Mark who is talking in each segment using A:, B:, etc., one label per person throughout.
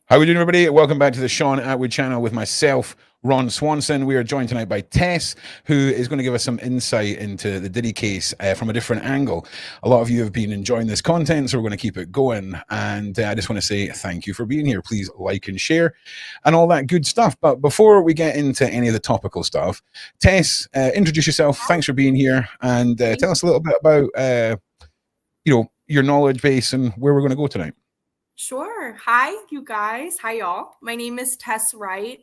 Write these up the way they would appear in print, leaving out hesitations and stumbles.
A: How are we doing, everybody? Welcome back to the Sean Atwood channel with myself, Ron Swanson. We are joined tonight by Tess, who is going to give us some insight into the Diddy case from a different angle. A lot of you have been enjoying this content, so we're going to keep it going. And I just want to say thank you for being here. Please like and share and all that good stuff. But before we get into any of the topical stuff, Tess, introduce yourself. Thanks for being here, and tell us a little bit about your knowledge base and where we're going to go tonight.
B: Sure. Hi, you guys. Hi, y'all. My name is Tess Wright.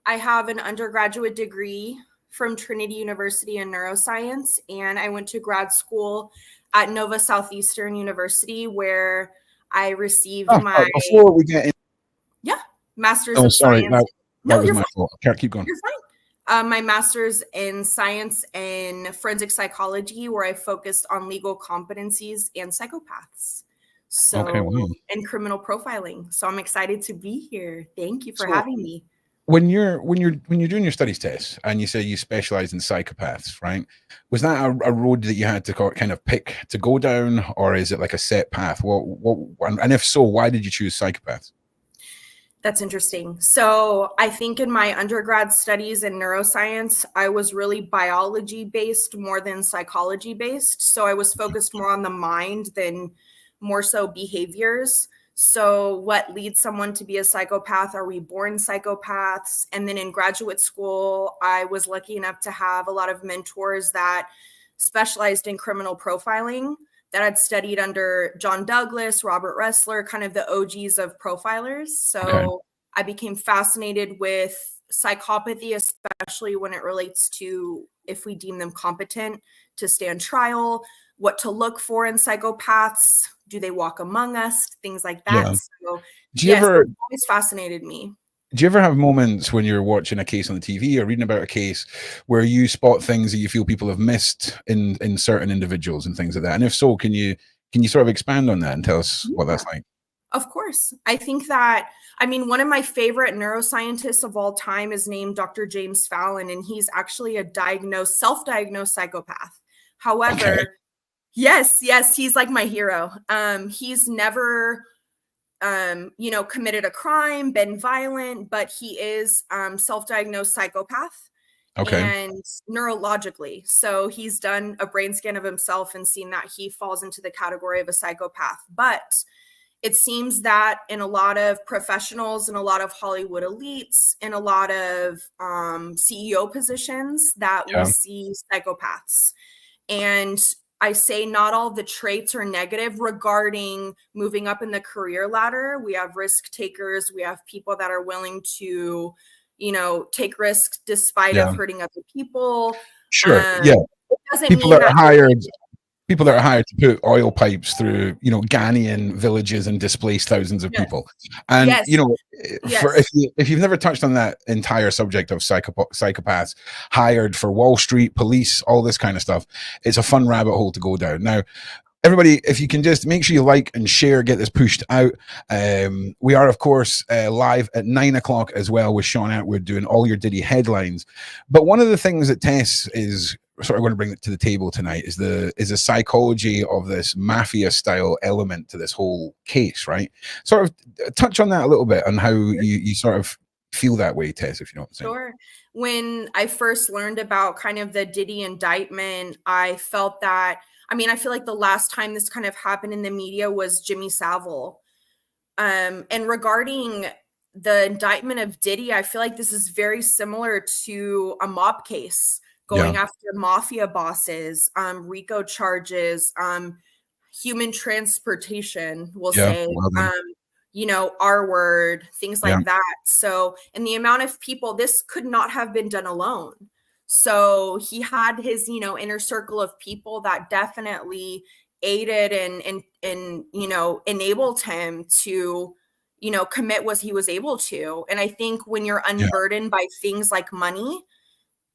B: I have an undergraduate degree from Trinity University in neuroscience, and I went to grad school at Nova Southeastern University, where I received my
A: before we get in,
B: master's of
A: sorry,
B: science.
A: that was my fault. Keep going.
B: You're fine. My master's in science and forensic psychology, where I focused on legal competencies and psychopaths. So,
A: okay, wow.
B: And criminal profiling. So I'm excited to be here. Thank you for having me.
A: When you're doing your studies, Tess, and you say you specialize in psychopaths, right? Was that a road that you had to kind of pick to go down, or is it like a set path? And if so, why did you choose psychopaths?
B: That's interesting. So I think in my undergrad studies in neuroscience, I was really biology based more than psychology based. So I was focused more on the mind than more so behaviors. So what leads someone to be a psychopath? Are we born psychopaths? And then in graduate school, I was lucky enough to have a lot of mentors that specialized in criminal profiling, that had studied under John Douglas, Robert Ressler, kind of the OGs of profilers. So I became fascinated with psychopathy, especially when it relates to if we deem them competent to stand trial, what to look for in psychopaths. Do they walk among us? Things like that.
A: Yeah.
B: So,
A: it's
B: always fascinated me.
A: Do you ever have moments when you're watching a case on the TV or reading about a case where you spot things that you feel people have missed in certain individuals and things like that? And if so, can you sort of expand on that and tell us what that's like?
B: Of course. I think that, one of my favorite neuroscientists of all time is named Dr. James Fallon, and he's actually a self-diagnosed psychopath. However, yes, he's like my hero. He's never, committed a crime, been violent, but he is self-diagnosed psychopath and neurologically. So he's done a brain scan of himself and seen that he falls into the category of a psychopath. But it seems that in a lot of professionals and a lot of Hollywood elites and a lot of CEO positions that we see psychopaths. And I say not all the traits are negative regarding moving up in the career ladder. We have risk takers. We have people that are willing to, take risks despite of hurting other people.
A: Sure. People that are hired to put oil pipes through, Ghanaian villages and displace thousands of people. And, if you've never touched on that entire subject of psychopaths hired for Wall Street, police, all this kind of stuff, it's a fun rabbit hole to go down. Now, everybody, if you can just make sure you like and share, get this pushed out. We are, of course, live at 9 o'clock as well with Sean Atwood doing all your Diddy headlines. But one of the things that Tess is sort of going to bring it to the table tonight is the psychology of this mafia style element to this whole case, right? Sort of touch on that a little bit and how you sort of feel that way, Tess, if you know what I'm saying.
B: Sure. When I first learned about kind of the Diddy indictment, I felt that, I feel like the last time this kind of happened in the media was Jimmy Savile. And regarding the indictment of Diddy, I feel like this is very similar to a mob case. Going after mafia bosses, RICO charges, human transportation, we'll say, R word, things like that. So, and the amount of people, this could not have been done alone. So he had his, inner circle of people that definitely aided and enabled him to, commit what he was able to. And I think when you're unburdened by things like money,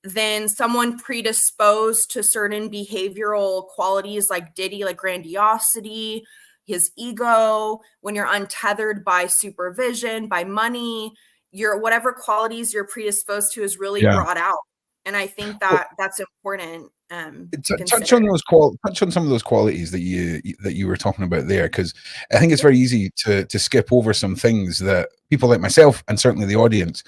B: then someone predisposed to certain behavioral qualities like Diddy, like grandiosity, his ego, when you're untethered by supervision, by money, whatever qualities you're predisposed to is really brought out. And I think that that's important. to
A: touch
B: consider.
A: on touch on some of those qualities that you were talking about there, because I think it's very easy to skip over some things that people like myself and certainly the audience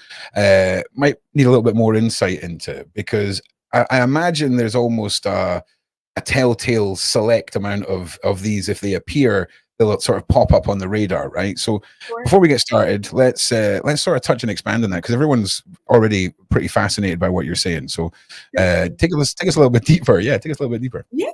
A: might need a little bit more insight into, because I imagine there's almost a telltale select amount of these. If they appear, they'll sort of pop up on the radar, right? So before we get started, let's sort of touch and expand on that, because everyone's already pretty fascinated by what you're saying. So take us a little bit deeper. Yeah, take us a little bit deeper.
B: Yeah.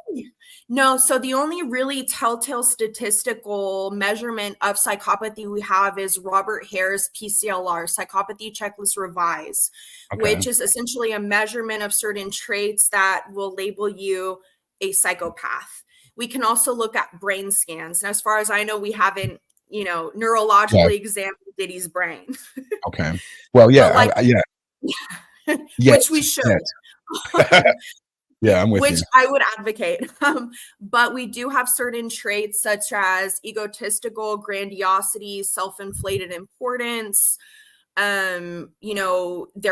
B: No, so the only really telltale statistical measurement of psychopathy we have is Robert Hare's PCLR, Psychopathy Checklist Revise, which is essentially a measurement of certain traits that will label you a psychopath. We can also look at brain scans. And as far as I know, we haven't, neurologically examined Diddy's brain.
A: Okay. Well, yeah, yeah.
B: Which we should.
A: Yeah, I'm with
B: which
A: you.
B: I would advocate. But we do have certain traits such as egotistical, grandiosity, self-inflated importance. They're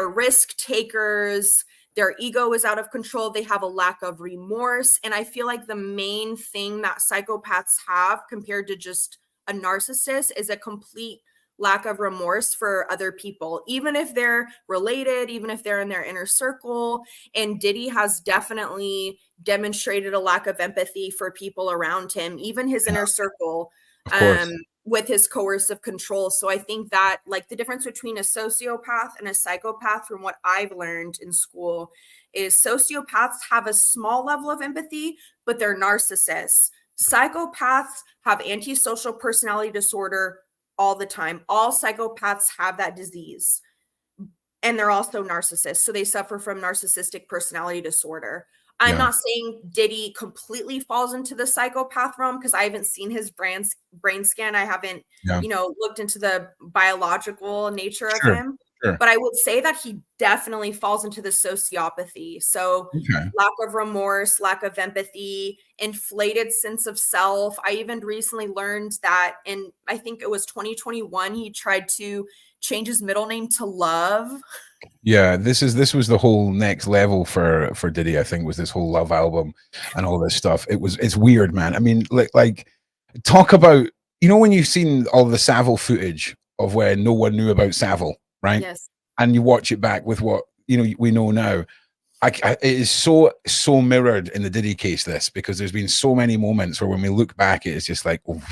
B: risk takers. Their ego is out of control. They have a lack of remorse. And I feel like the main thing that psychopaths have compared to just a narcissist is a complete lack of remorse for other people, even if they're related, even if they're in their inner circle. And Diddy has definitely demonstrated a lack of empathy for people around him, even his inner circle, with his coercive control. So I think that, like, the difference between a sociopath and a psychopath, from what I've learned in school, is sociopaths have a small level of empathy, but they're narcissists. Psychopaths have antisocial personality disorder all the time. All psychopaths have that disease, and they're also narcissists. So they suffer from narcissistic personality disorder. I'm not saying Diddy completely falls into the psychopath realm, because I haven't seen his brain scan. I haven't, looked into the biological nature of him. But I would say that he definitely falls into the sociopathy. So lack of remorse, lack of empathy, inflated sense of self. I even recently learned that I think it was 2021, he tried to change his middle name to Love.
A: Yeah, this was the whole next level for Diddy, I think, was this whole Love album and all this stuff. It's weird, man. I mean, like talk about, when you've seen all the Savile footage of where no one knew about Savile, right?
B: Yes.
A: And you watch it back with what we know now. It is so mirrored in the Diddy case, this, because there's been so many moments where when we look back, it's just like, oh,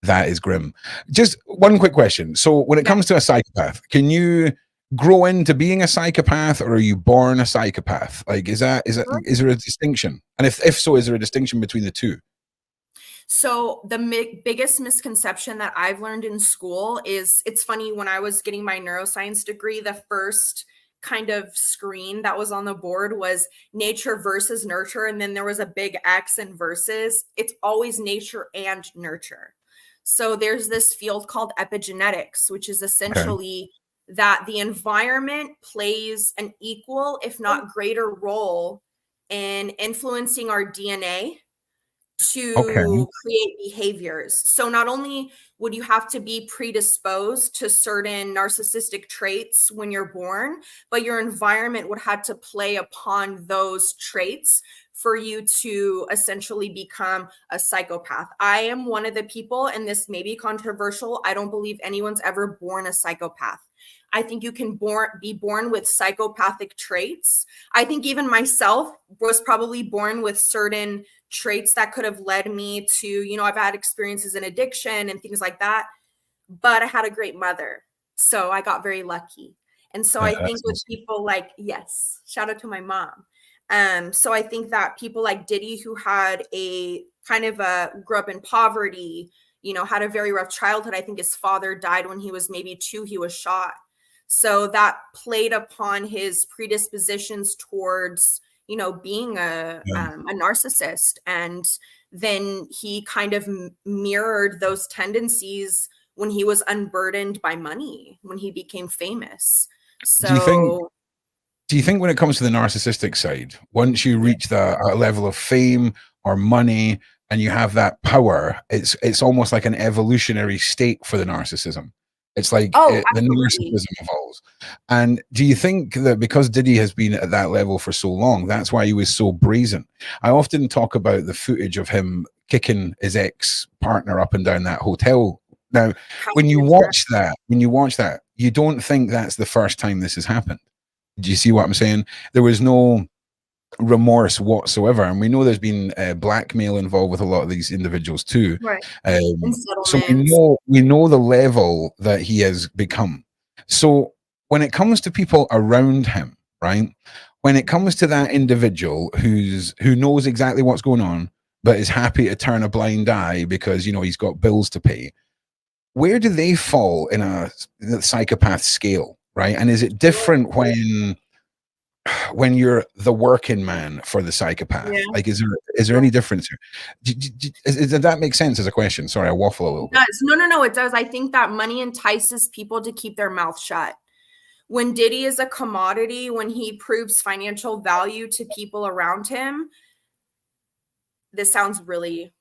A: that is grim. Just one quick question. So when it comes to a psychopath, can you grow into being a psychopath, or are you born a psychopath? Like, is there a distinction? And if so, is there a distinction between the two?
B: So the biggest misconception that I've learned in school is, it's funny, when I was getting my neuroscience degree, the first kind of screen that was on the board was nature versus nurture. And then there was a big X in versus. It's always nature and nurture. So there's this field called epigenetics, which is essentially that the environment plays an equal, if not greater, role in influencing our DNA to create behaviors. So not only would you have to be predisposed to certain narcissistic traits when you're born, but your environment would have to play upon those traits for you to essentially become a psychopath. I am one of the people, and this may be controversial, I don't believe anyone's ever born a psychopath. I think you can be born with psychopathic traits. I think even myself was probably born with certain traits that could have led me to, I've had experiences in addiction and things like that, but I had a great mother. So I got very lucky. And so I think with people like, shout out to my mom. So I think that people like Diddy, who had a kind of grew up in poverty, had a very rough childhood. I think his father died when he was maybe 2, he was shot. So that played upon his predispositions towards, being a narcissist. And then he kind of mirrored those tendencies when he was unburdened by money, when he became famous. So
A: do you think when it comes to the narcissistic side, once you reach that level of fame or money and you have that power, it's almost like an evolutionary state for the narcissism? It's like
B: the
A: narcissism evolves. And do you think that because Diddy has been at that level for so long, that's why he was so brazen? I often talk about the footage of him kicking his ex-partner up and down that hotel. Now, when you watch that, you don't think that's the first time this has happened. Do you see what I'm saying? There was no remorse whatsoever, and we know there's been blackmail involved with a lot of these individuals too.
B: Right.
A: So we know the level that he has become. So when it comes to people around him, right? When it comes to that individual who knows exactly what's going on, but is happy to turn a blind eye because he's got bills to pay, where do they fall in the psychopath scale, right? And is it different when you're the working man for the psychopath? Yeah. Like, is there any difference here? Does that make sense as a question? Sorry, I waffle a little bit.
B: No, it does. I think that money entices people to keep their mouth shut. When Diddy is a commodity, when he proves financial value to people around him, this sounds really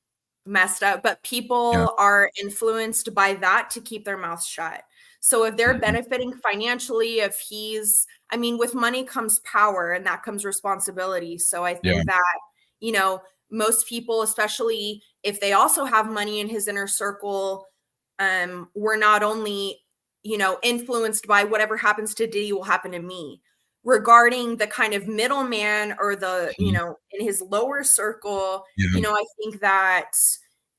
B: messed up, but people are influenced by that to keep their mouth shut. So if they're benefiting financially, with money comes power, and that comes responsibility. So I think that, most people, especially if they also have money in his inner circle, we're not only, influenced by whatever happens to Diddy will happen to me. Regarding the kind of middleman or the, in his lower circle, I think that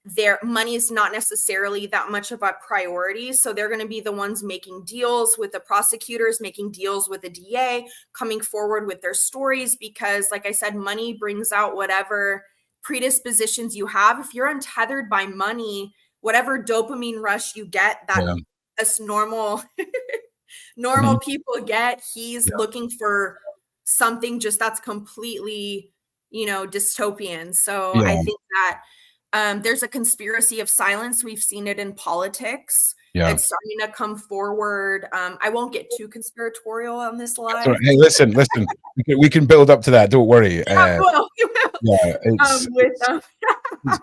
B: their money is not necessarily that much of a priority. So they're going to be the ones making deals with the prosecutors, making deals with the DA, coming forward with their stories, because like I said, money brings out whatever predispositions you have. If you're untethered by money, whatever dopamine rush you get that us normal people get, he's looking for something just that's completely, dystopian. So I think that there's a conspiracy of silence. We've seen it in politics. It's starting to come forward. I won't get too conspiratorial on this live.
A: Right. Hey, listen. We can build up to that. Don't worry.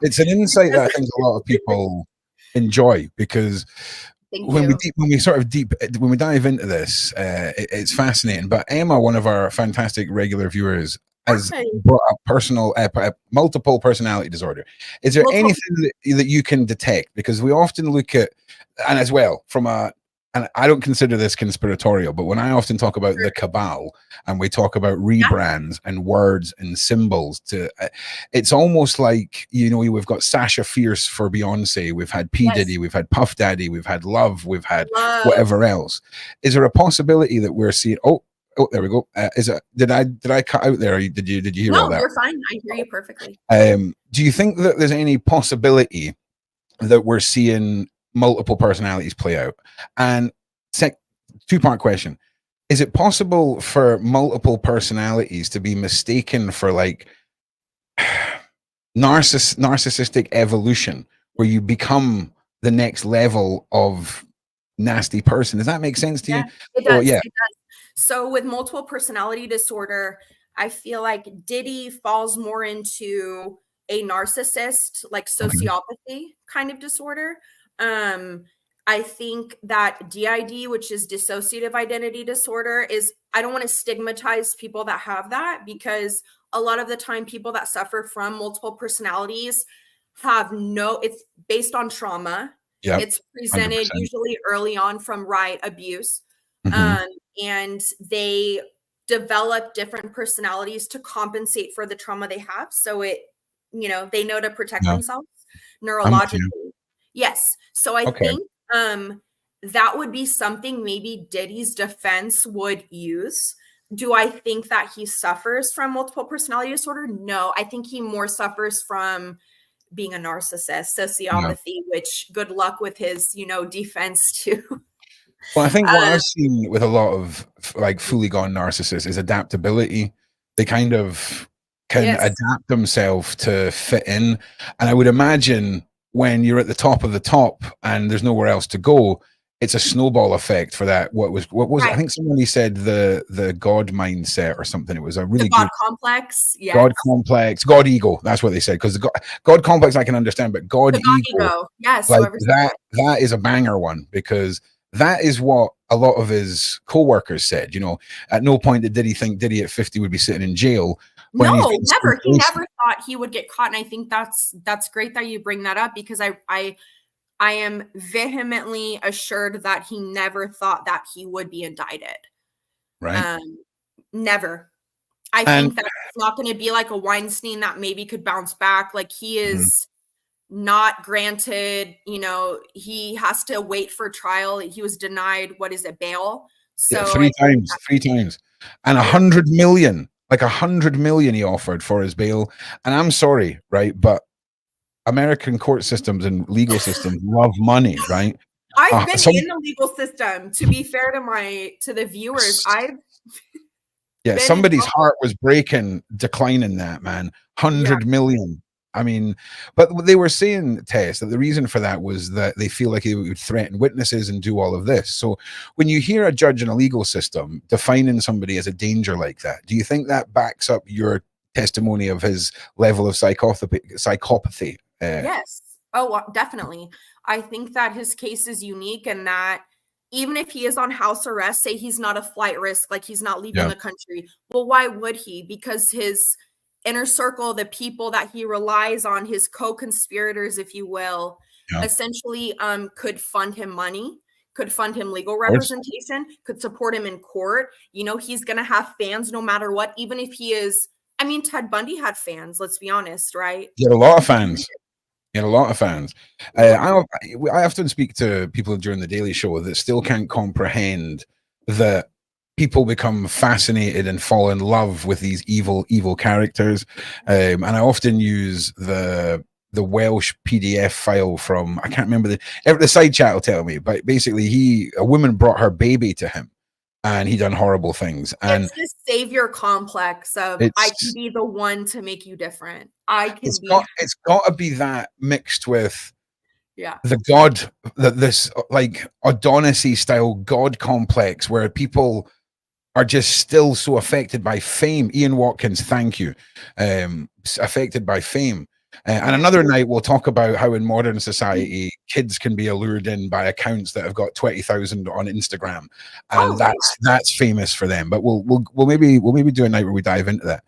A: It's an insight that I think a lot of people enjoy, because when we dive into this, it's fascinating. But Emma, one of our fantastic regular viewers, has brought up multiple personality disorder. Is there anything that you can detect? Because we often look at, and as well and I don't consider this conspiratorial, but when I often talk about the cabal and we talk about rebrands and words and symbols, it's almost like, we've got Sasha Fierce for Beyonce, we've had P. Diddy, we've had Puff Daddy, we've had Love, we've had whatever else. Is there a possibility that we're seeing, oh, there we go. Did I cut out there? Or did you hear all that?
B: No, you're fine. I hear you perfectly.
A: Do you think that there's any possibility that we're seeing multiple personalities play out? And two-part question: is it possible for multiple personalities to be mistaken for like narcissistic evolution, where you become the next level of nasty person? Does that make sense to you?
B: It does. It does. So with multiple personality disorder, I feel like Diddy falls more into a narcissist, like sociopathy kind of disorder. I think that DID, which is dissociative identity disorder, I don't want to stigmatize people that have that, because a lot of the time people that suffer from multiple personalities it's based on trauma. It's presented 100%. Usually early on from abuse. And they develop different personalities to compensate for the trauma they have. So they know to protect themselves neurologically. Yes. So I think that would be something maybe Diddy's defense would use. Do I think that he suffers from multiple personality disorder? No, I think he more suffers from being a narcissist, sociopathy, which good luck with his, defense too.
A: Well, I think what I've seen with a lot of like fully gone narcissists is adaptability. They kind of can adapt themselves to fit in. And I would imagine when you're at the top of the top and there's nowhere else to go, it's a snowball effect for that. What was it? I think somebody said the God mindset or something. It was a really
B: God complex. Yes.
A: God complex, God ego. That's what they said. Because the God complex I can understand, but God ego.
B: Yes.
A: Like that is a banger one, because that is what a lot of his co-workers said. You know, at no point did he think Diddy at 50 would be sitting in jail.
B: No, never. He never thought he would get caught. And I think that's great that you bring that up, because I am vehemently assured that he never thought that he would be indicted.
A: Right.
B: Never. I think that it's not going to be like a Weinstein that maybe could bounce back. Like, he is not granted, you know, he has to wait for trial. He was denied, what is it, bail? So
A: three times. And 100 million, like 100 million he offered for his bail. And I'm sorry, right? But American court systems and legal systems love money, right?
B: I've been in the legal system, to be fair to the viewers.
A: Somebody's heart was breaking, declining that, man. 100 million. I mean, but they were saying, Tess, that the reason for that was that they feel like it would threaten witnesses and do all of this. So when you hear a judge in a legal system defining somebody as a danger like that, do you think that backs up your testimony of his level of psychopathy?
B: Yes. Oh, definitely. I think that his case is unique, and that even if he is on house arrest, say he's not a flight risk, like he's not leaving the country. Well, why would he? Because his inner circle, the people that he relies on, his co-conspirators, if you will, essentially could fund him money, could fund him legal representation, could support him in court. You know, he's going to have fans no matter what, even if he is. I mean, Ted Bundy had fans, let's be honest, right?
A: He had a lot of fans. He had a lot of fans. I often speak to people during the Daily Show that still can't comprehend that people become fascinated and fall in love with these evil characters. And I often use the Welsh PDF file from, I can't remember the side chat will tell me, but basically a woman brought her baby to him and he done horrible things. And
B: it's this savior complex of, I can be the one to make you different. It's
A: got to be that mixed with the God, this like Adonis-y style God complex where people are just still so affected by fame. Ian Watkins, thank you. Affected by fame. And another night we'll talk about how in modern society kids can be allured in by accounts that have got 20,000 on Instagram, and that's famous for them. But we'll maybe do a night where we dive into that.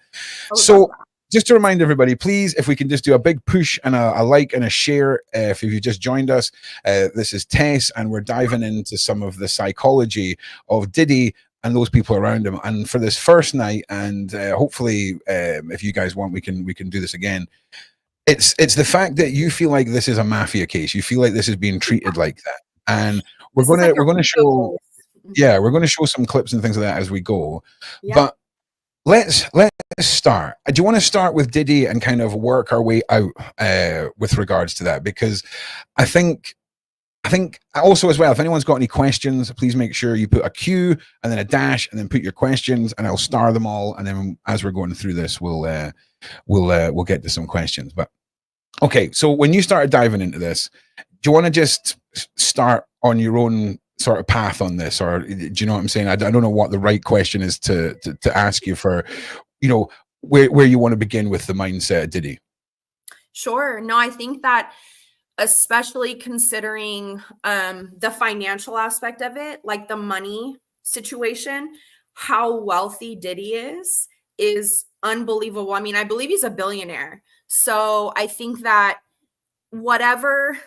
A: So just to remind everybody, please, if we can just do a big push and a like and a share. If you just joined us, this is Tess, and we're diving into some of the psychology of Diddy and those people around him. And for this first night, and hopefully, if you guys want, we can do this again. It's the fact that you feel like this is a mafia case. You feel like this is being treated like that, and we're gonna show, we're gonna show some clips and things like that as we go. But let's start. Do you want to start with Diddy and kind of work our way out with regards to that? Because I think also as well, if anyone's got any questions, please make sure you put a Q and then a dash and then put your questions, and I'll star them all. And then as we're going through this, we'll get to some questions. But okay, so when you started diving into this, do you want to just start on your own sort of path on this, or do you know what I'm saying? I don't know what the right question is to ask you for, you know, where you want to begin with the mindset of Diddy.
B: Sure. No, I think that especially considering the financial aspect of it, like the money situation, how wealthy Diddy is unbelievable. I mean, I believe he's a billionaire. So I think that whatever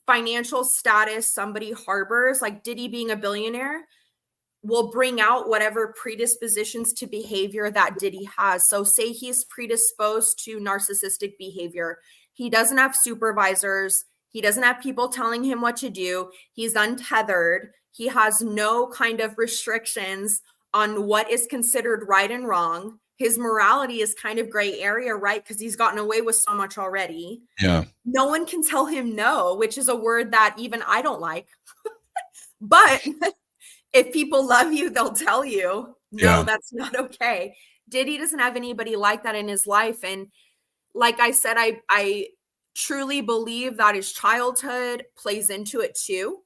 B: financial status somebody harbors, like Diddy being a billionaire, will bring out whatever predispositions to behavior that Diddy has. So say he's predisposed to narcissistic behavior. He doesn't have supervisors. He doesn't have people telling him what to do. He's untethered. He has no kind of restrictions on what is considered right and wrong. His morality is kind of gray area, right? Because he's gotten away with so much already.
A: Yeah.
B: No one can tell him no, which is a word that even I don't like. But if people love you, they'll tell you, no, that's not okay. Diddy doesn't have anybody like that in his life. And like I said, I truly believe that his childhood plays into it too.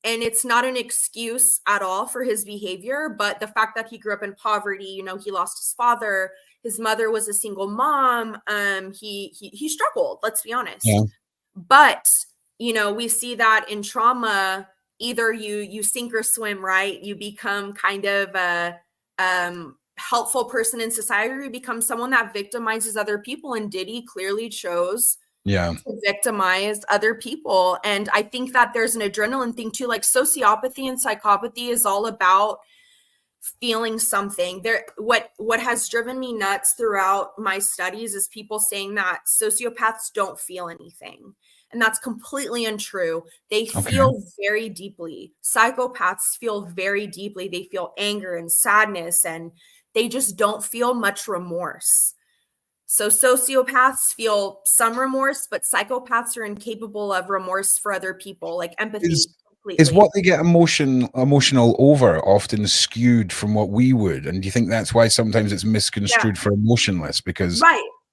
B: And it's not an excuse at all for his behavior, but the fact that he grew up in poverty, you know, he lost his father, his mother was a single mom. He struggled, let's be honest. Yeah. But, you know, we see that in trauma, either you sink or swim, right? You become kind of a helpful person in society, or you become someone that victimizes other people. And Diddy clearly chose to victimize other people. And I think that there's an adrenaline thing too. Like sociopathy and psychopathy is all about feeling something. What has driven me nuts throughout my studies is people saying that sociopaths don't feel anything. And that's completely untrue. They feel very deeply. Psychopaths feel very deeply. They feel anger and sadness, and they just don't feel much remorse. So sociopaths feel some remorse, but psychopaths are incapable of remorse for other people, like empathy.
A: Is what they get emotional over often skewed from what we would? And do you think that's why sometimes it's misconstrued for emotionless? Because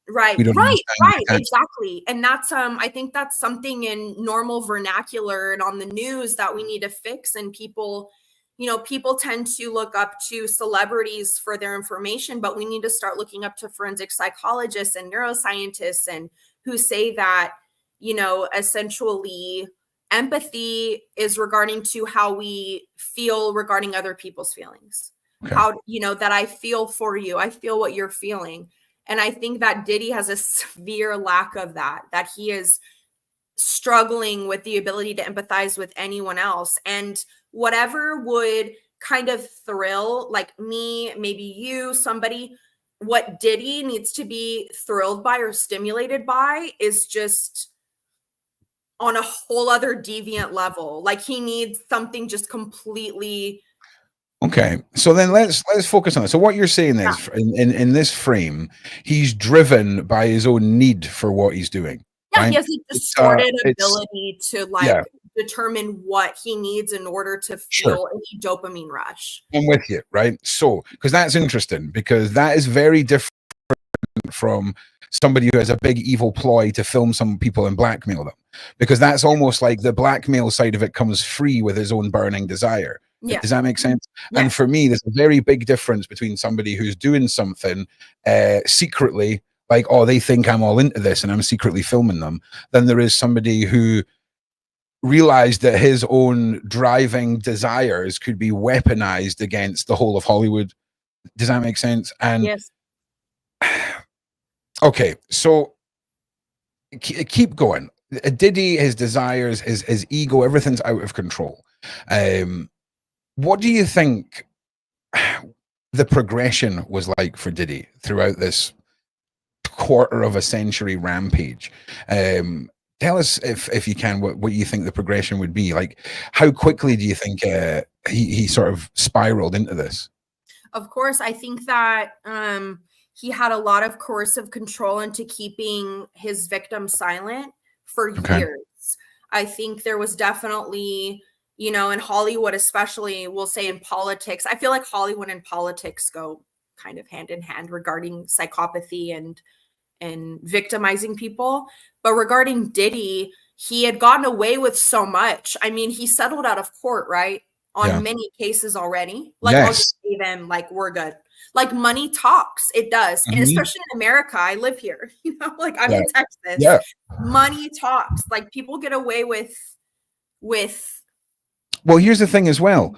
B: right, exactly. And that's I think that's something in normal vernacular and on the news that we need to fix. And people, you know, people tend to look up to celebrities for their information, but we need to start looking up to forensic psychologists and neuroscientists, and who say that, you know, essentially empathy is regarding to how we feel regarding other people's feelings. How, you know, that I feel for you, I feel what you're feeling. And I think that Diddy has a severe lack of that he is struggling with the ability to empathize with anyone else. And whatever would kind of thrill, like me, maybe you, somebody, what Diddy needs to be thrilled by or stimulated by is just on a whole other deviant level. Like he needs something just completely.
A: Okay, so then let's focus on it. So what you're saying is, in this frame, he's driven by his own need for what he's doing.
B: Yeah, right? He has a distorted ability to determine what he needs in order to feel a dopamine rush.
A: I'm with you, right? So, because that's interesting, because that is very different from somebody who has a big evil ploy to film some people and blackmail them, because that's almost like the blackmail side of it comes free with his own burning desire. Yeah. Does that make sense? Yeah. And for me, there's a very big difference between somebody who's doing something secretly, like, oh, they think I'm all into this and I'm secretly filming them, than there is somebody who realized that his own driving desires could be weaponized against the whole of Hollywood. Does that make sense? And
B: yes.
A: Okay, so keep going. Diddy, his desires, his ego, everything's out of control. What do you think the progression was like for Diddy throughout this quarter of a century rampage? Tell us, if you can, what you think the progression would be. Like, how quickly do you think he sort of spiraled into this?
B: Of course, I think that he had a lot of coercive control into keeping his victim silent for years. I think there was definitely, you know, in Hollywood, especially, we'll say in politics, I feel like Hollywood and politics go kind of hand in hand regarding psychopathy and victimizing people. But regarding Diddy, he had gotten away with so much. I mean, he settled out of court, right? On many cases already. Like, I'll just say them, like, we're good. Like, money talks. It does. And especially in America, I live here, you know, like I'm in Texas. Yeah. Money talks. Like, people get away with.
A: Well, here's the thing as well.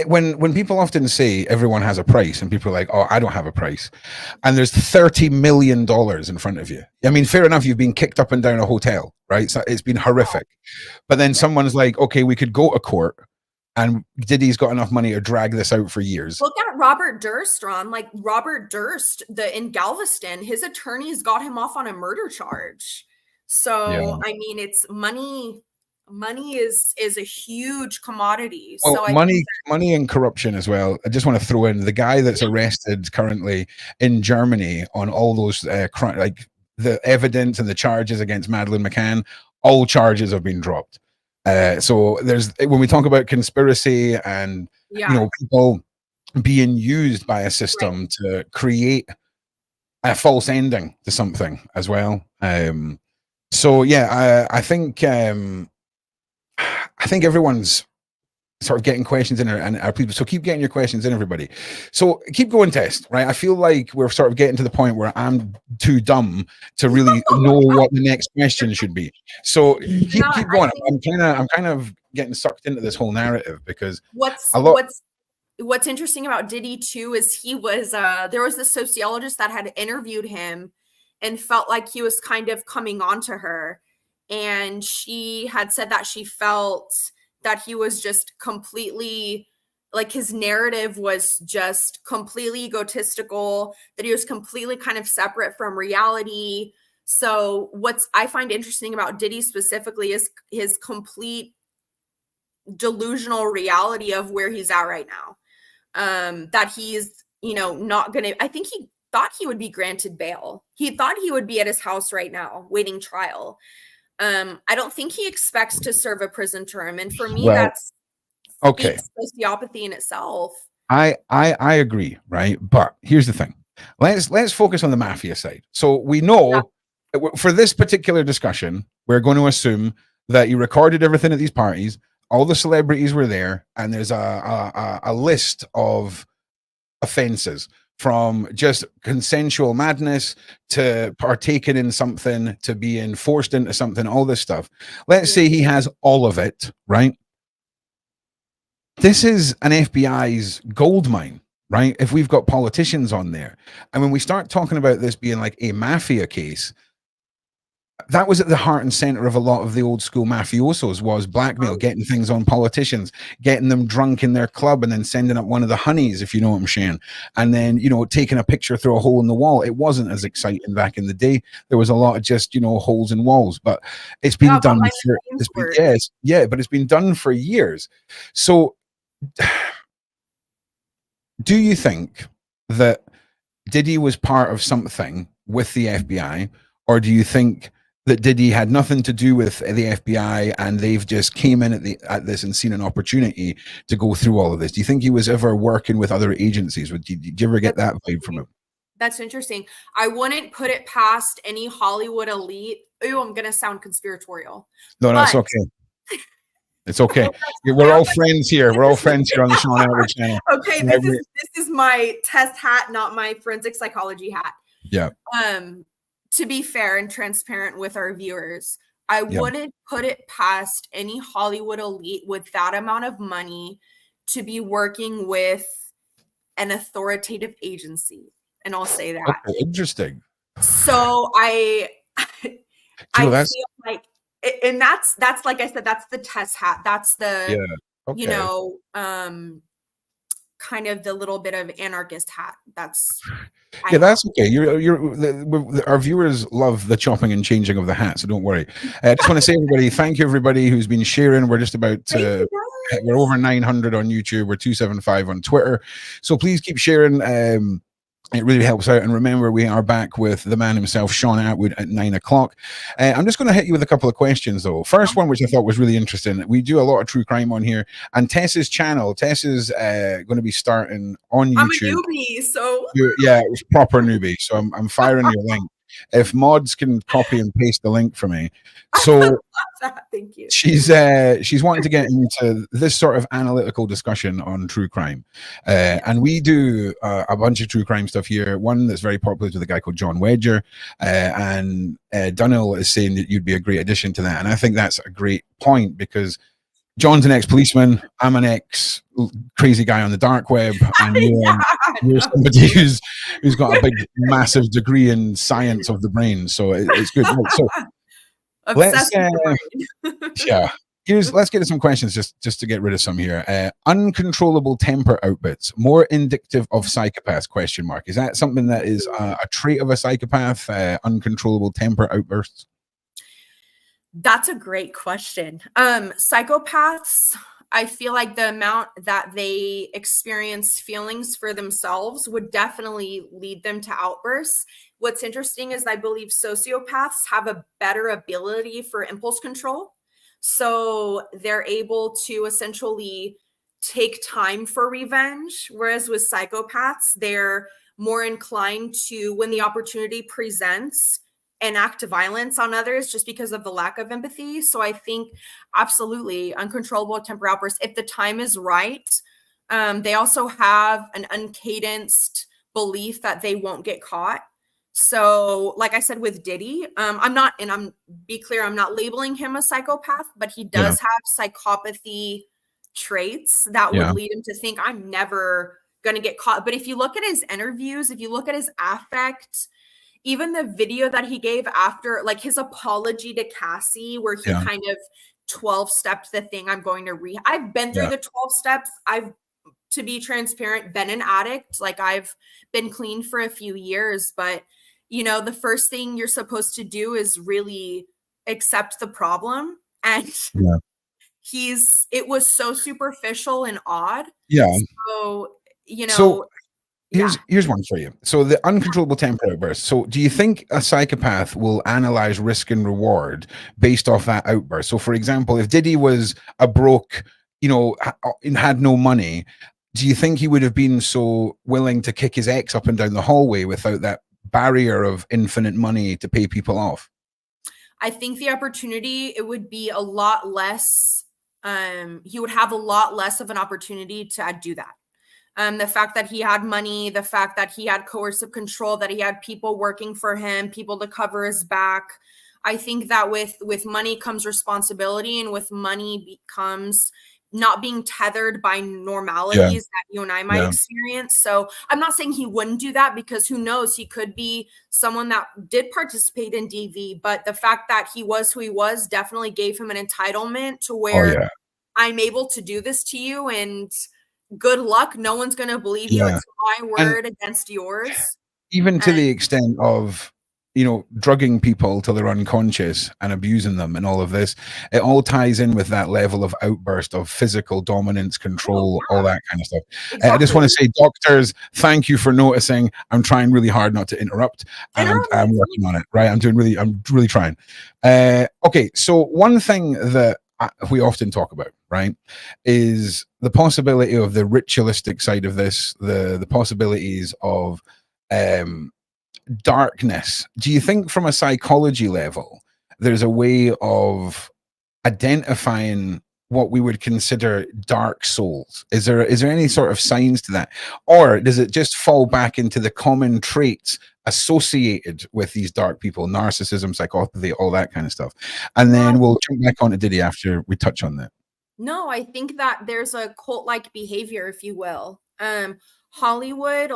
A: When people often say everyone has a price, and people are like, oh, I don't have a price, and there's $30 million in front of you. I mean, fair enough, you've been kicked up and down a hotel, right? So it's been horrific. But then someone's like, okay, we could go to court, and Diddy's got enough money to drag this out for years.
B: Look at Robert Durst, Ron. Like, Robert Durst, in Galveston, his attorneys got him off on a murder charge. So, I mean, it's money. Money is a huge commodity.
A: Well, so money and corruption as well. I just want to throw in the guy that's arrested currently in Germany on all those like the evidence and the charges against Madeleine McCann. All charges have been dropped. So there's, when we talk about conspiracy and you know, people being used by a system to create a false ending to something as well. So yeah, I think everyone's sort of getting questions in, and our people. So keep getting your questions in, everybody. So keep going, Tess. Right? I feel like we're sort of getting to the point where I'm too dumb to really know what the next question should be. So keep going. I'm kind of getting sucked into this whole narrative, because
B: what's interesting about Diddy too is he was there was this sociologist that had interviewed him and felt like he was kind of coming on to her, and she had said that she felt that he was just completely, like, his narrative was just completely egotistical, that he was completely kind of separate from reality. So what's I find interesting about Diddy specifically is his complete delusional reality of where he's at right now. That he's, not gonna, I think he thought he would be granted bail. He thought he would be at his house right now waiting trial. I don't think he expects to serve a prison term, and for me, that's
A: okay,
B: sociopathy in itself.
A: I agree, right? But here's the thing. Let's focus on the mafia side. So we know for this particular discussion, we're going to assume that you recorded everything at these parties, all the celebrities were there, and there's a list of offenses, from just consensual madness to partaking in something to being forced into something, all this stuff. Let's say he has all of it, right? This is an FBI's gold mine, right? If we've got politicians on there, and when we start talking about this being like a mafia case, that was at the heart and center of a lot of the old school mafiosos, was blackmail, getting things on politicians, getting them drunk in their club, and then sending up one of the honeys, if you know what I'm saying, and then, taking a picture through a hole in the wall. It wasn't as exciting back in the day. There was a lot of just, holes in walls, but it's been done for, but it's been done for years. So do you think that Diddy was part of something with the FBI, or do you think that Diddy had nothing to do with the FBI and they've just came in at this and seen an opportunity to go through all of this? Do you think he was ever working with other agencies? Did you ever get that vibe from him?
B: That's interesting. I wouldn't put it past any Hollywood elite. Ooh, I'm going to sound conspiratorial.
A: No, that's okay. It's okay. We're all friends here. We're all friends here on the Sean Atwood channel.
B: Okay, this is my Tess hat, not my forensic psychology hat.
A: Yeah.
B: To be fair and transparent with our viewers, I wouldn't put it past any Hollywood elite with that amount of money to be working with an authoritative agency. And I'll say that.
A: Okay, interesting.
B: So I feel like, and that's like I said, that's the Tess hat. That's the, kind of the little bit of anarchist hat. That's
A: that's okay. Our viewers love the chopping and changing of the hat, so don't worry. I just want to say, everybody, thank you, everybody who's been sharing. We're just about to, we're over 900 on YouTube. We're 275 on Twitter, so please keep sharing. It really helps out. And remember, we are back with the man himself, Sean Atwood, at 9 o'clock. I'm just going to hit you with a couple of questions, though. First one, which I thought was really interesting. We do a lot of true crime on here. And Tess's channel, Tess is going to be starting on YouTube.
B: I'm a newbie, so...
A: Yeah, it was proper newbie. So I'm firing your link. If mods can copy and paste the link for me. So
B: thank you.
A: She's wanting to get into this sort of analytical discussion on true crime, and we do a bunch of true crime stuff here. One that's very popular with a guy called John Wedger, and Dunnell is saying that you'd be a great addition to that, and I think that's a great point, because John's an ex-policeman. I'm an ex-crazy guy on the dark web, and you're somebody who's got a big, massive degree in science of the brain. So it's good. So let's let's get to some questions just to get rid of some here. Uncontrollable temper outbursts, more indicative of psychopaths? Question mark. Is that something that is a trait of a psychopath? Uncontrollable temper outbursts.
B: That's a great question. Psychopaths, I feel like the amount that they experience feelings for themselves would definitely lead them to outbursts. What's interesting is I believe sociopaths have a better ability for impulse control. So they're able to essentially take time for revenge, whereas with psychopaths, they're more inclined to, when the opportunity presents, enact violence on others just because of the lack of empathy. So I think absolutely uncontrollable temper outbursts, if the time is right. They also have an uncadenced belief that they won't get caught. So, like I said with Diddy, I'm be clear, I'm not labeling him a psychopath, but he does have psychopathy traits that would lead him to think I'm never going to get caught. But if you look at his interviews, if you look at his affect, even the video that he gave after, like his apology to Cassie, where he kind of 12-stepped the thing, I'm going to I've been through the 12 steps. I've, to be transparent, been an addict. Like I've been clean for a few years, but you know, the first thing you're supposed to do is really accept the problem. And it was so superficial and odd.
A: Yeah.
B: So, you know,
A: so here's one for you. So the uncontrollable temper outburst. So do you think a psychopath will analyze risk and reward based off that outburst? So for example, if Diddy was a broke, you know, and had no money, do you think he would have been so willing to kick his ex up and down the hallway without that barrier of infinite money to pay people off?
B: I think the opportunity, it would be a lot less, he would have a lot less of an opportunity to do that. The fact that he had money, the fact that he had coercive control, that he had people working for him, people to cover his back. I think that with money comes responsibility, and with money comes not being tethered by normalities that you and I might experience. So I'm not saying he wouldn't do that, because who knows, he could be someone that did participate in DV, but the fact that he was who he was definitely gave him an entitlement to where I'm able to do this to you, and good luck. No one's going to believe you. It's my word against yours.
A: Even to the extent of, you know, drugging people till they're unconscious and abusing them and all of this, it all ties in with that level of outburst of physical dominance, control, all that kind of stuff. Exactly. I just want to say, doctors, thank you for noticing. I'm trying really hard not to interrupt, and I'm working on it, right? I'm really trying. Okay, so one thing that we often talk about, right, is the possibility of the ritualistic side of this, the possibilities of darkness. Do you think from a psychology level there's a way of identifying what we would consider dark souls? Is there any sort of signs to that, or does it just fall back into the common traits associated with these dark people, narcissism, psychopathy, all that kind of stuff? And then we'll jump back onto Diddy after we touch on that.
B: No, I think that there's a cult-like behavior, if you will. Hollywood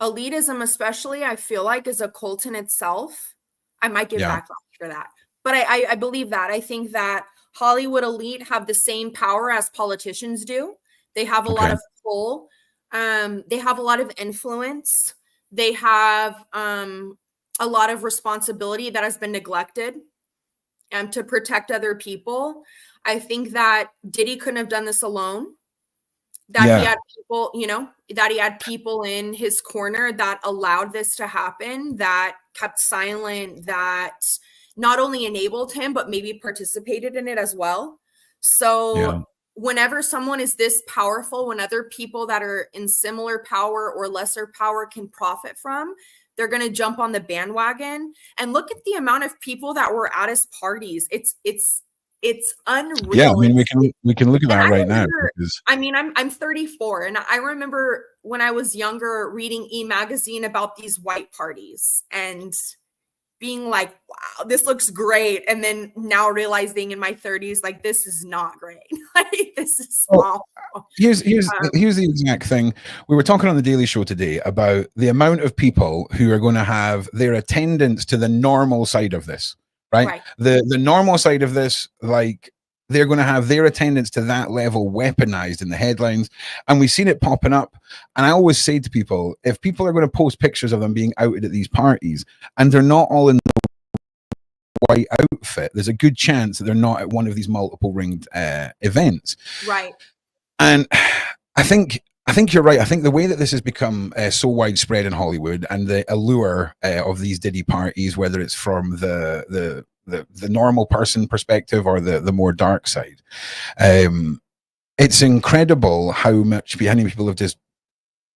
B: elitism especially, I feel like, is a cult in itself. I might get backlash for that, but I believe that. I think that Hollywood elite have the same power as politicians do. They have a lot of pull. They have a lot of influence. They have a lot of responsibility that has been neglected to protect other people. I think that Diddy couldn't have done this alone. That he had people, you know, that he had people in his corner that allowed this to happen, that kept silent, that not only enabled him, but maybe participated in it as well. So whenever someone is this powerful, when other people that are in similar power or lesser power can profit from, they're going to jump on the bandwagon. And look at the amount of people that were at his parties. It's unreal.
A: Yeah, I mean, we can look at that right now.
B: I mean, I'm 34, and I remember when I was younger reading E! Magazine about these white parties and being like, wow, this looks great. And then now realizing in my 30s, like, this is not great. Like, this is small.
A: Here's the exact thing. We were talking on the Daily Show today about the amount of people who are going to have their attendance to the normal side of this. Right? The normal side of this, like, they're going to have their attendance to that level weaponized in the headlines, and we've seen it popping up. And I always say to people, if people are going to post pictures of them being outed at these parties and they're not all in the white outfit, there's a good chance that they're not at one of these multiple ringed events.
B: Right.
A: And I think you're right. I think the way that this has become so widespread in Hollywood, and the allure of these Diddy parties, whether it's from the normal person perspective or the more dark side, it's incredible how many people have just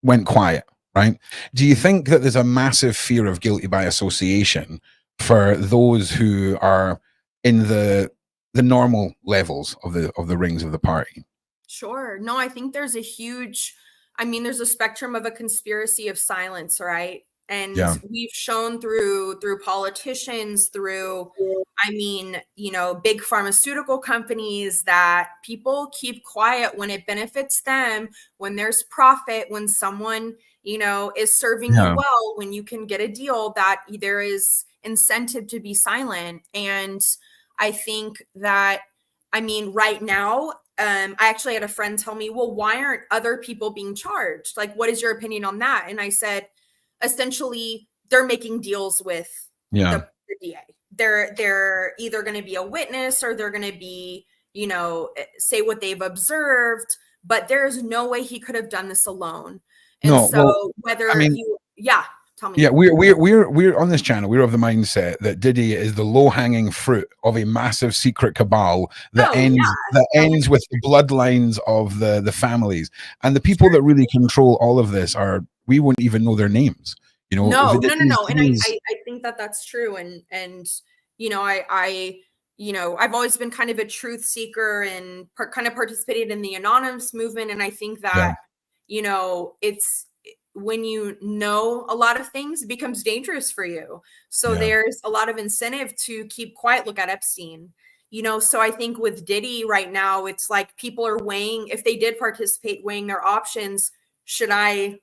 A: went quiet. Right? Do you think that there's a massive fear of guilty by association for those who are in the normal levels of the rings of the party?
B: Sure. No, I think there's a spectrum of a conspiracy of silence, right? And we've shown through politicians, through, I mean, you know, big pharmaceutical companies, that people keep quiet when it benefits them, when there's profit, when someone, you know, is serving you well, when you can get a deal, that there is incentive to be silent. And I think that, I mean, right now, I actually had a friend tell me, well, why aren't other people being charged? Like, what is your opinion on that? And I said, essentially, they're making deals with the DA. They're either going to be a witness, or they're going to be, you know, say what they've observed, but there's no way he could have done this alone. And whether tell me.
A: Yeah, we're on this channel. We're of the mindset that Diddy is the low-hanging fruit of a massive secret cabal that ends with the bloodlines of the families, and the people that really control all of this we wouldn't even know their names. You know,
B: no. And I think that that's true. And you know, you know, I've always been kind of a truth seeker and kind of participated in the anonymous movement, and I think that you know, it's, when you know a lot of things, it becomes dangerous for you. So there's a lot of incentive to keep quiet. Look at Epstein, you know. So I think with Diddy right now, it's like people are weighing, if they did participate, weighing their options. Should I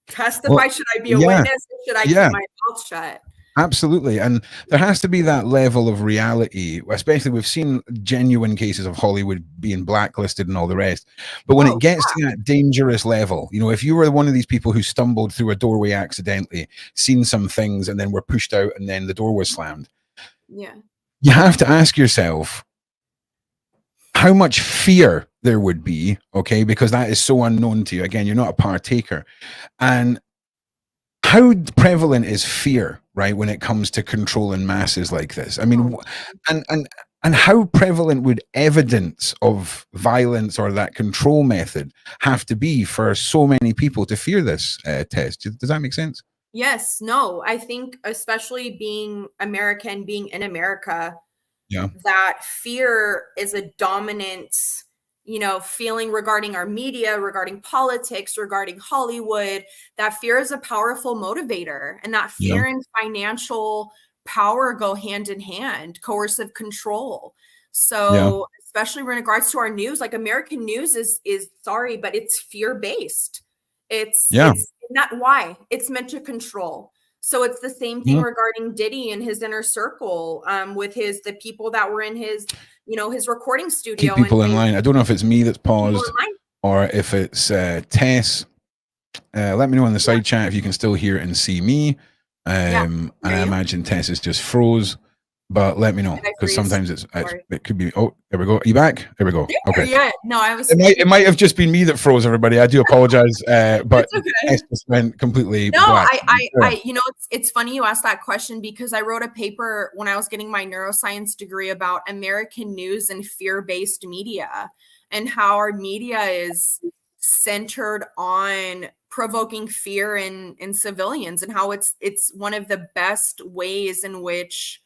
B: testify? Well, should I be a witness? Or should I keep my mouth shut?
A: Absolutely. And there has to be that level of reality, especially we've seen genuine cases of Hollywood being blacklisted and all the rest. But when it gets to that dangerous level, you know, if you were one of these people who stumbled through a doorway accidentally, seen some things, and then were pushed out and then the door was slammed.
B: Yeah.
A: You have to ask yourself how much fear there would be, okay? Because that is so unknown to you. Again, you're not a partaker. And how prevalent is fear, right, when it comes to controlling masses like this? I mean, and how prevalent would evidence of violence or that control method have to be for so many people to fear this, Tess? Does that make sense?
B: Yes. No, I think especially being American, being in America, that fear is a dominant, you know, feeling regarding our media, regarding politics, regarding Hollywood. That fear is a powerful motivator, and that fear and financial power go hand in hand, coercive control. So especially in regards to our news, like American news is sorry, but it's fear-based. It's not why it's meant to control. So it's the same thing regarding Diddy and his inner circle, with the people that were in his, you know, his recording studio.
A: Keep people in line. I don't know if it's me that's paused or if it's Tess. Let me know in the side chat if you can still hear and see me. And I imagine Tess is just froze, but let me know, because sometimes it could be. Oh, there we go. Are you back? There we go. Okay.
B: Yeah. No, I was.
A: It might have just been me that froze, everybody. I do apologize, but Tess just went completely.
B: No,
A: black.
B: I you know, it's funny you asked that question, because I wrote a paper when I was getting my neuroscience degree about American news and fear-based media, and how our media is centered on provoking fear in civilians, and how it's one of the best ways in which,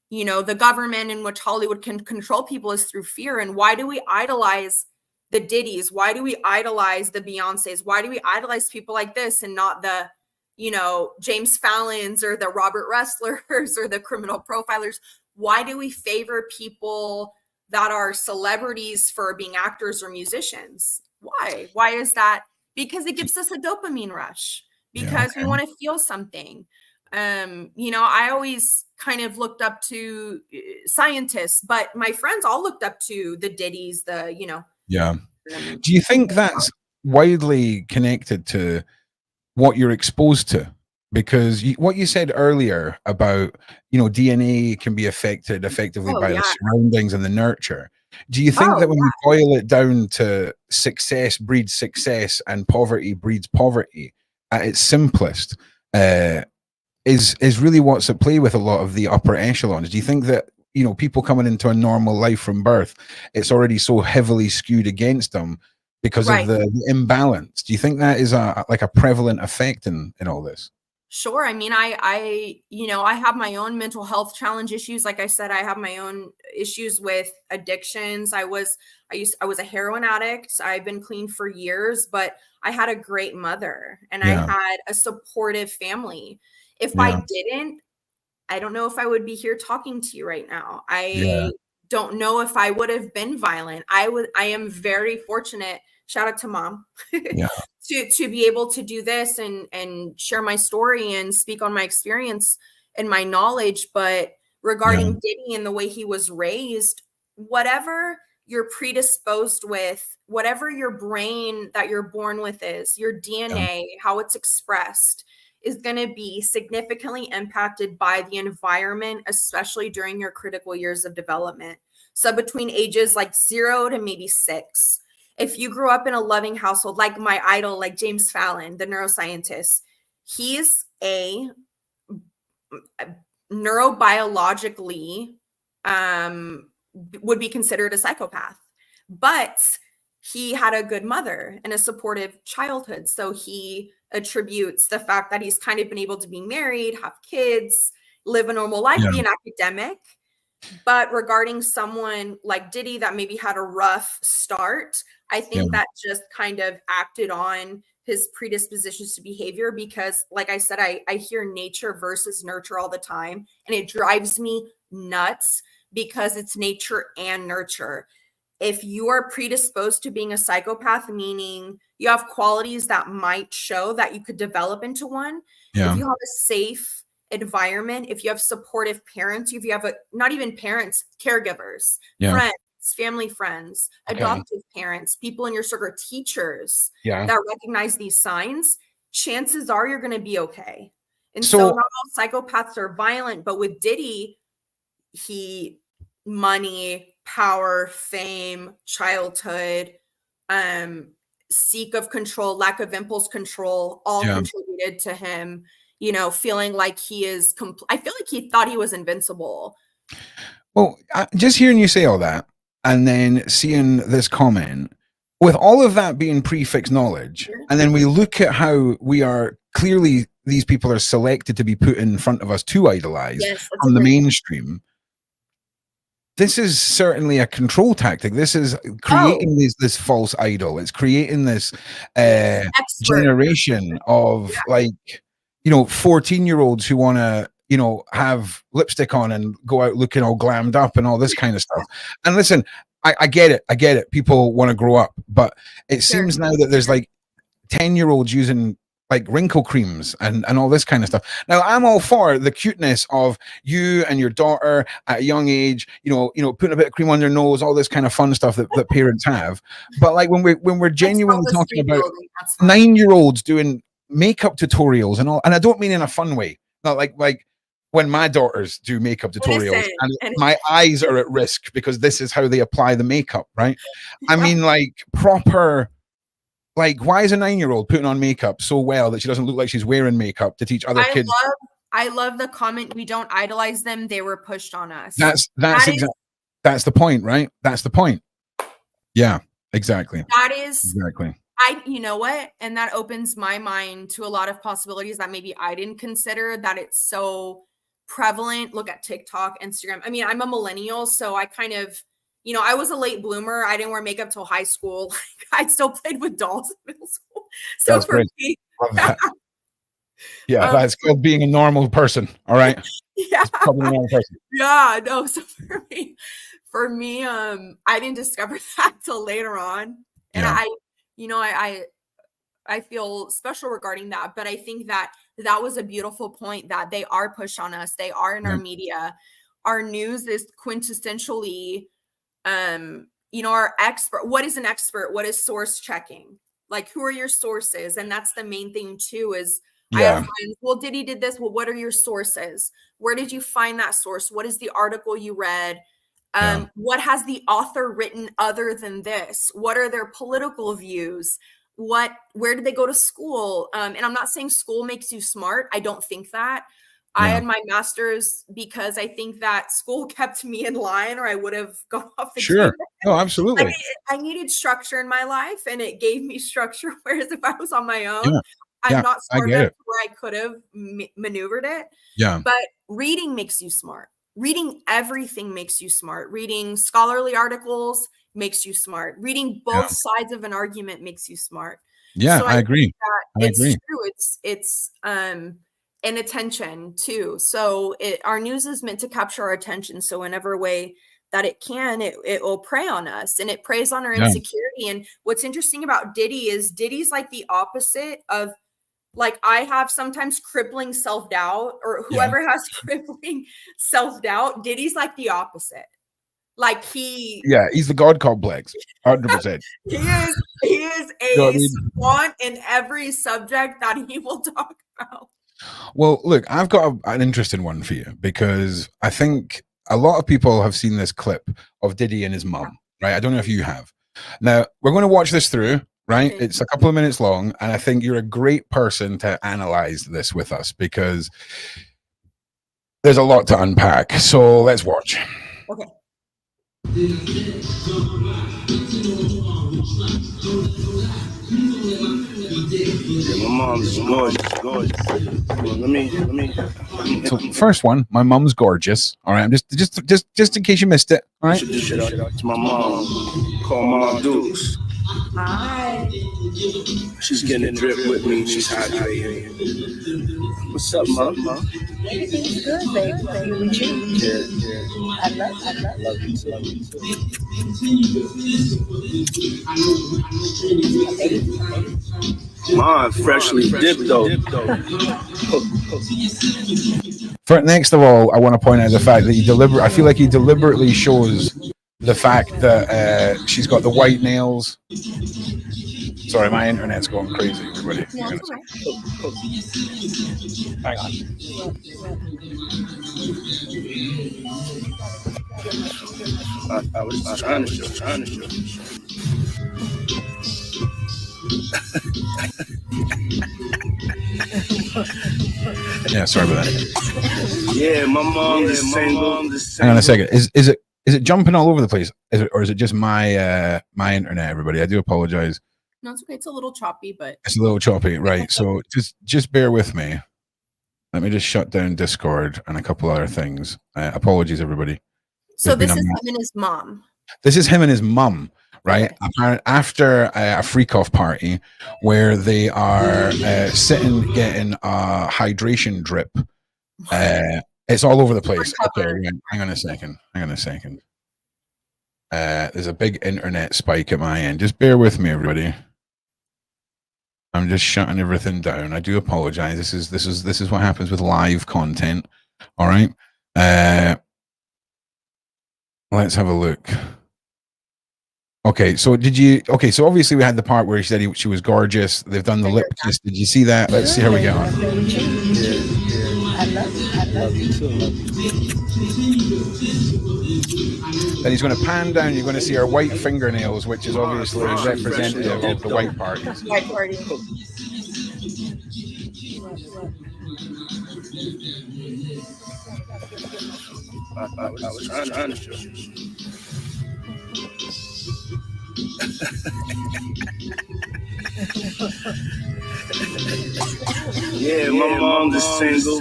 B: you know, the government, in which Hollywood can control people, is through fear. And why do we idolize the Diddys? Why do we idolize the Beyoncés? Why do we idolize people like this and not the, you know, James Fallons or the Robert Rustlers or the criminal profilers? Why do we favor people that are celebrities for being actors or musicians? Why? Why is that? Because it gives us a dopamine rush, because we want to feel something. You know, I always kind of looked up to scientists, but my friends all looked up to the Diddys, you know.
A: Yeah. Do you think that's widely connected to what you're exposed to? Because what you said earlier about, you know, DNA can be affected effectively by the surroundings and the nurture. Do you think that when we boil it down to success breeds success and poverty breeds poverty at its simplest, is really what's at play with a lot of the upper echelons? Do you think that, you know, people coming into a normal life from birth, it's already so heavily skewed against them because of the imbalance? Do you think that is like a prevalent effect in all this?
B: Sure. I mean, I have my own mental health challenge issues. Like I said, I have my own issues with addictions. I was a heroin addict. I've been clean for years, but I had a great mother and I had a supportive family. If I didn't, I don't know if I would be here talking to you right now. I don't know if I would have been violent. I am very fortunate. Shout out to mom. To be able to do this and share my story and speak on my experience and my knowledge. But regarding Diddy and the way he was raised, whatever you're predisposed with, whatever your brain that you're born with is, your DNA, how it's expressed, is going to be significantly impacted by the environment, especially during your critical years of development. So between ages like 0 to maybe 6. If you grew up in a loving household, like my idol, like James Fallon, the neuroscientist, he's a neurobiologically would be considered a psychopath, but he had a good mother and a supportive childhood. So he attributes the fact that he's kind of been able to be married, have kids, live a normal life, be an academic. But regarding someone like Diddy that maybe had a rough start, I think that just kind of acted on his predispositions to behavior because, like I said, I hear nature versus nurture all the time. And it drives me nuts because it's nature and nurture. If you are predisposed to being a psychopath, meaning you have qualities that might show that you could develop into one, if you have a safe environment, if you have supportive parents, if you have not even parents, caregivers, friends, family friends, adoptive parents, people in your circle, teachers that recognize these signs, chances are you're going to be okay. And so not all psychopaths are violent, but with Diddy, money, power, fame, childhood, seek of control, lack of impulse control, all contributed to him, feeling like he is, I feel like he thought he was invincible.
A: Well, just hearing you say all that and then seeing this comment, with all of that being prefix knowledge, and then we look at how we are clearly, these people are selected to be put in front of us to idolize on the mainstream. This is certainly a control tactic. This is creating this false idol. It's creating this generation of 14-year-olds who want to, have lipstick on and go out looking all glammed up and all this kind of stuff. And listen, I get it. I get it. People want to grow up, but it seems now that there's 10-year-olds using wrinkle creams and all this kind of stuff. Now, I'm all for the cuteness of you and your daughter at a young age, putting a bit of cream on their nose, all this kind of fun stuff that parents have. But when we're genuinely talking about 9-year-olds doing makeup tutorials and all, and I don't mean in a fun way, not like when my daughters do makeup tutorials and my eyes are at risk because this is how they apply the makeup, right? I mean, proper. Why is a 9-year-old putting on makeup so well that she doesn't look like she's wearing makeup to teach other kids?
B: I love the comment. We don't idolize them. They were pushed on us.
A: That's the point, right? That's the point. Yeah, exactly.
B: That is
A: exactly.
B: You know what? And that opens my mind to a lot of possibilities that maybe I didn't consider, that it's so prevalent. Look at TikTok, Instagram. I mean, I'm a millennial, so I kind of, I was a late bloomer. I didn't wear makeup till high school. I still played with dolls in middle school. So that's for me,
A: that's called being a normal person. All right.
B: A normal person. No. So for me, I didn't discover that till later on. And I feel special regarding that, but I think that was a beautiful point, that they are pushed on us. They are in our media. Our news is quintessentially, our expert. What is an expert? What is source checking? Who are your sources? And that's the main thing too, is I have friends, well, Diddy did this. Well, what are your sources? Where did you find that source? What is the article you read? What has the author written other than this? What are their political views? Where did they go to school? And I'm not saying school makes you smart. I don't think that. I had my master's because I think that school kept me in line, or I would have gone off the
A: Sure. Oh, absolutely.
B: I needed structure in my life, and it gave me structure. Whereas if I was on my own, I'm not smart enough where I could have maneuvered it.
A: Yeah.
B: But reading makes you smart. Reading everything makes you smart. Reading scholarly articles makes you smart. Reading both sides of an argument makes you smart.
A: Yeah,
B: so
A: I agree.
B: It's true. It's and attention too. So our news is meant to capture our attention. So in whatever way that it can, it will prey on us, and it preys on our insecurity. And what's interesting about Diddy is Diddy's like the opposite of, like, I have sometimes crippling self-doubt, or whoever has crippling self-doubt, Diddy's like the opposite. Like he's
A: the God complex, 100%.
B: He is a swan in every subject that he will talk about.
A: Well, look, I've got an interesting one for you, because I think a lot of people have seen this clip of Diddy and his mum, right? I don't know if you have. Now, we're going to watch this through, right? Okay. It's a couple of minutes long, and I think you're a great person to analyze this with us, because there's a lot to unpack. So let's watch.
B: Okay.
C: Yeah, my mom's gorgeous. Let me.
A: So first one, my mom's gorgeous. All right, I'm just in case you missed it. All right.
C: Shout out to my mom. Call Mom Dukes.
B: Hi.
C: She's getting a drip with me. She's hydrating. What's up, Mom?
D: Everything's good, baby. With you.
C: Yeah.
D: I love you too.
C: Mom, freshly dipped though.
A: Next of all, I want to point out the fact that I feel like he deliberately shows the fact that she's got the white nails. Sorry, my internet's going crazy, everybody.
B: Yeah,
A: hang on.
C: I was trying to show.
A: Yeah, sorry about that.
C: Yeah, my mom is single.
A: Hang on a second. Is it jumping all over the place? Or is it just my internet, everybody? I do apologize.
B: No, it's okay. It's a little choppy, but
A: it's a little choppy, right? So just bear with me. Let me just shut down Discord and a couple other things. Apologies, everybody.
B: So this is him and his mom.
A: This is him and his mum, right? Okay. After a freak-off party where they are sitting getting a hydration drip. It's all over the place. Okay, hang on a second. There's a big internet spike at my end. Just bear with me, everybody. I'm just shutting everything down. I do apologize. This is what happens with live content. All right. Let's have a look. Okay, so so obviously we had the part where he said she was gorgeous. They've done the lip kiss. Did you see that? Let's see how we get on.
D: I love you too.
A: Then he's going to pan down. You're going to see her white fingernails, which is obviously representative of the white parties.
B: White party.
C: I was trying to show. Yeah, my mom's single.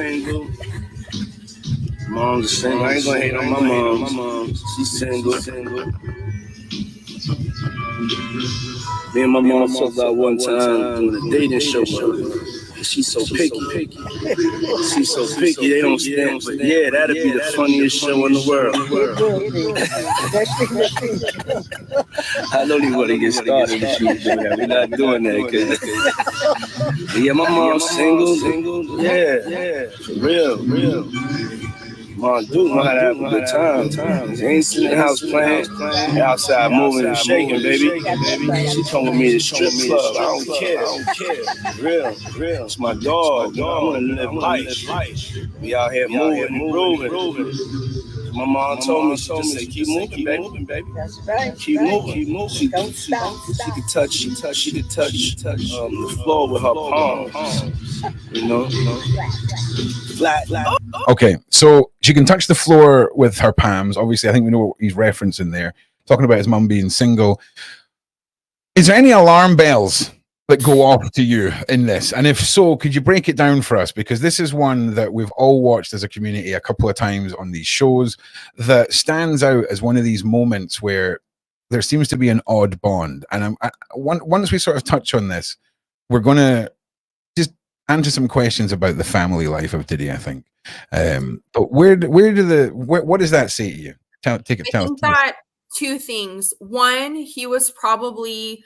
C: Mom's single. I ain't gonna hate on my mom. She's single. Me and my mom talked about one time doing a dating show. She's so picky. She's so picky. They don't stand. But yeah, that'd be the funniest show in the world. I don't even want to get started with you doing that. We're not doing that. Yeah, my mom's single. Yeah, for real. Mom Duke know how to have a good time. She ain't sitting in the house playing. Outside moving and shaking, baby. She come with me to strip club. I don't care. Real. It's my dog. I want to live life. We out here moving and grooving. My mom told me, she said, keep moving, baby.
D: That's right.
C: Keep moving. She
D: Don't stop.
C: could touch the floor with her palms. You know? Flat.
A: Okay, so she can touch the floor with her palms. Obviously, I think we know what he's referencing there. Talking about his mum being single. Is there any alarm bells that go off to you in this? And if so, could you break it down for us? Because this is one that we've all watched as a community a couple of times on these shows that stands out as one of these moments where there seems to be an odd bond. And once we sort of touch on this, we're going to just answer some questions about the family life of Diddy, I think. But what does that say to you?
B: I think that two things. One, he was probably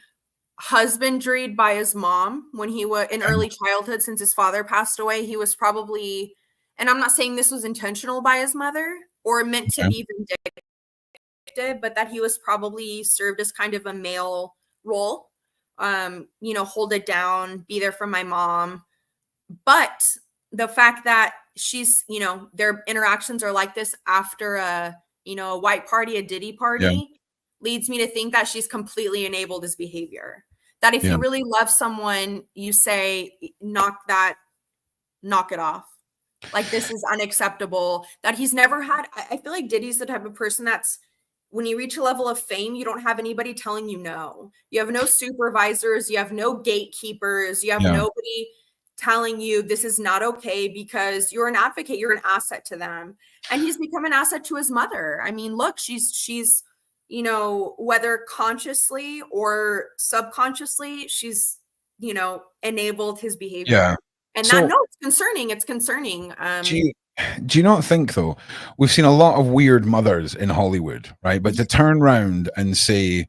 B: husbandried by his mom when he was in early childhood. Since his father passed away, he was probably, and I'm not saying this was intentional by his mother or meant to be vindictive, but that he was probably served as kind of a male role. You know, hold it down, be there for my mom. But the fact that she's, you know, their interactions are like this after a white party, a Diddy party, leads me to think that she's completely enabled his behavior. That if you really love someone, you say, knock it off. Like, this is unacceptable. That he's never had, I feel like Diddy's the type of person that's, when you reach a level of fame, you don't have anybody telling you no. You have no supervisors, you have no gatekeepers, you have nobody telling you this is not okay, because you're an advocate, you're an asset to them. And he's become an asset to his mother. I mean, look, she's you know, whether consciously or subconsciously, she's, you know, enabled his behavior.
A: Yeah.
B: And so, it's concerning. It's concerning.
A: Do you not think, though, we've seen a lot of weird mothers in Hollywood, right? But to turn around and say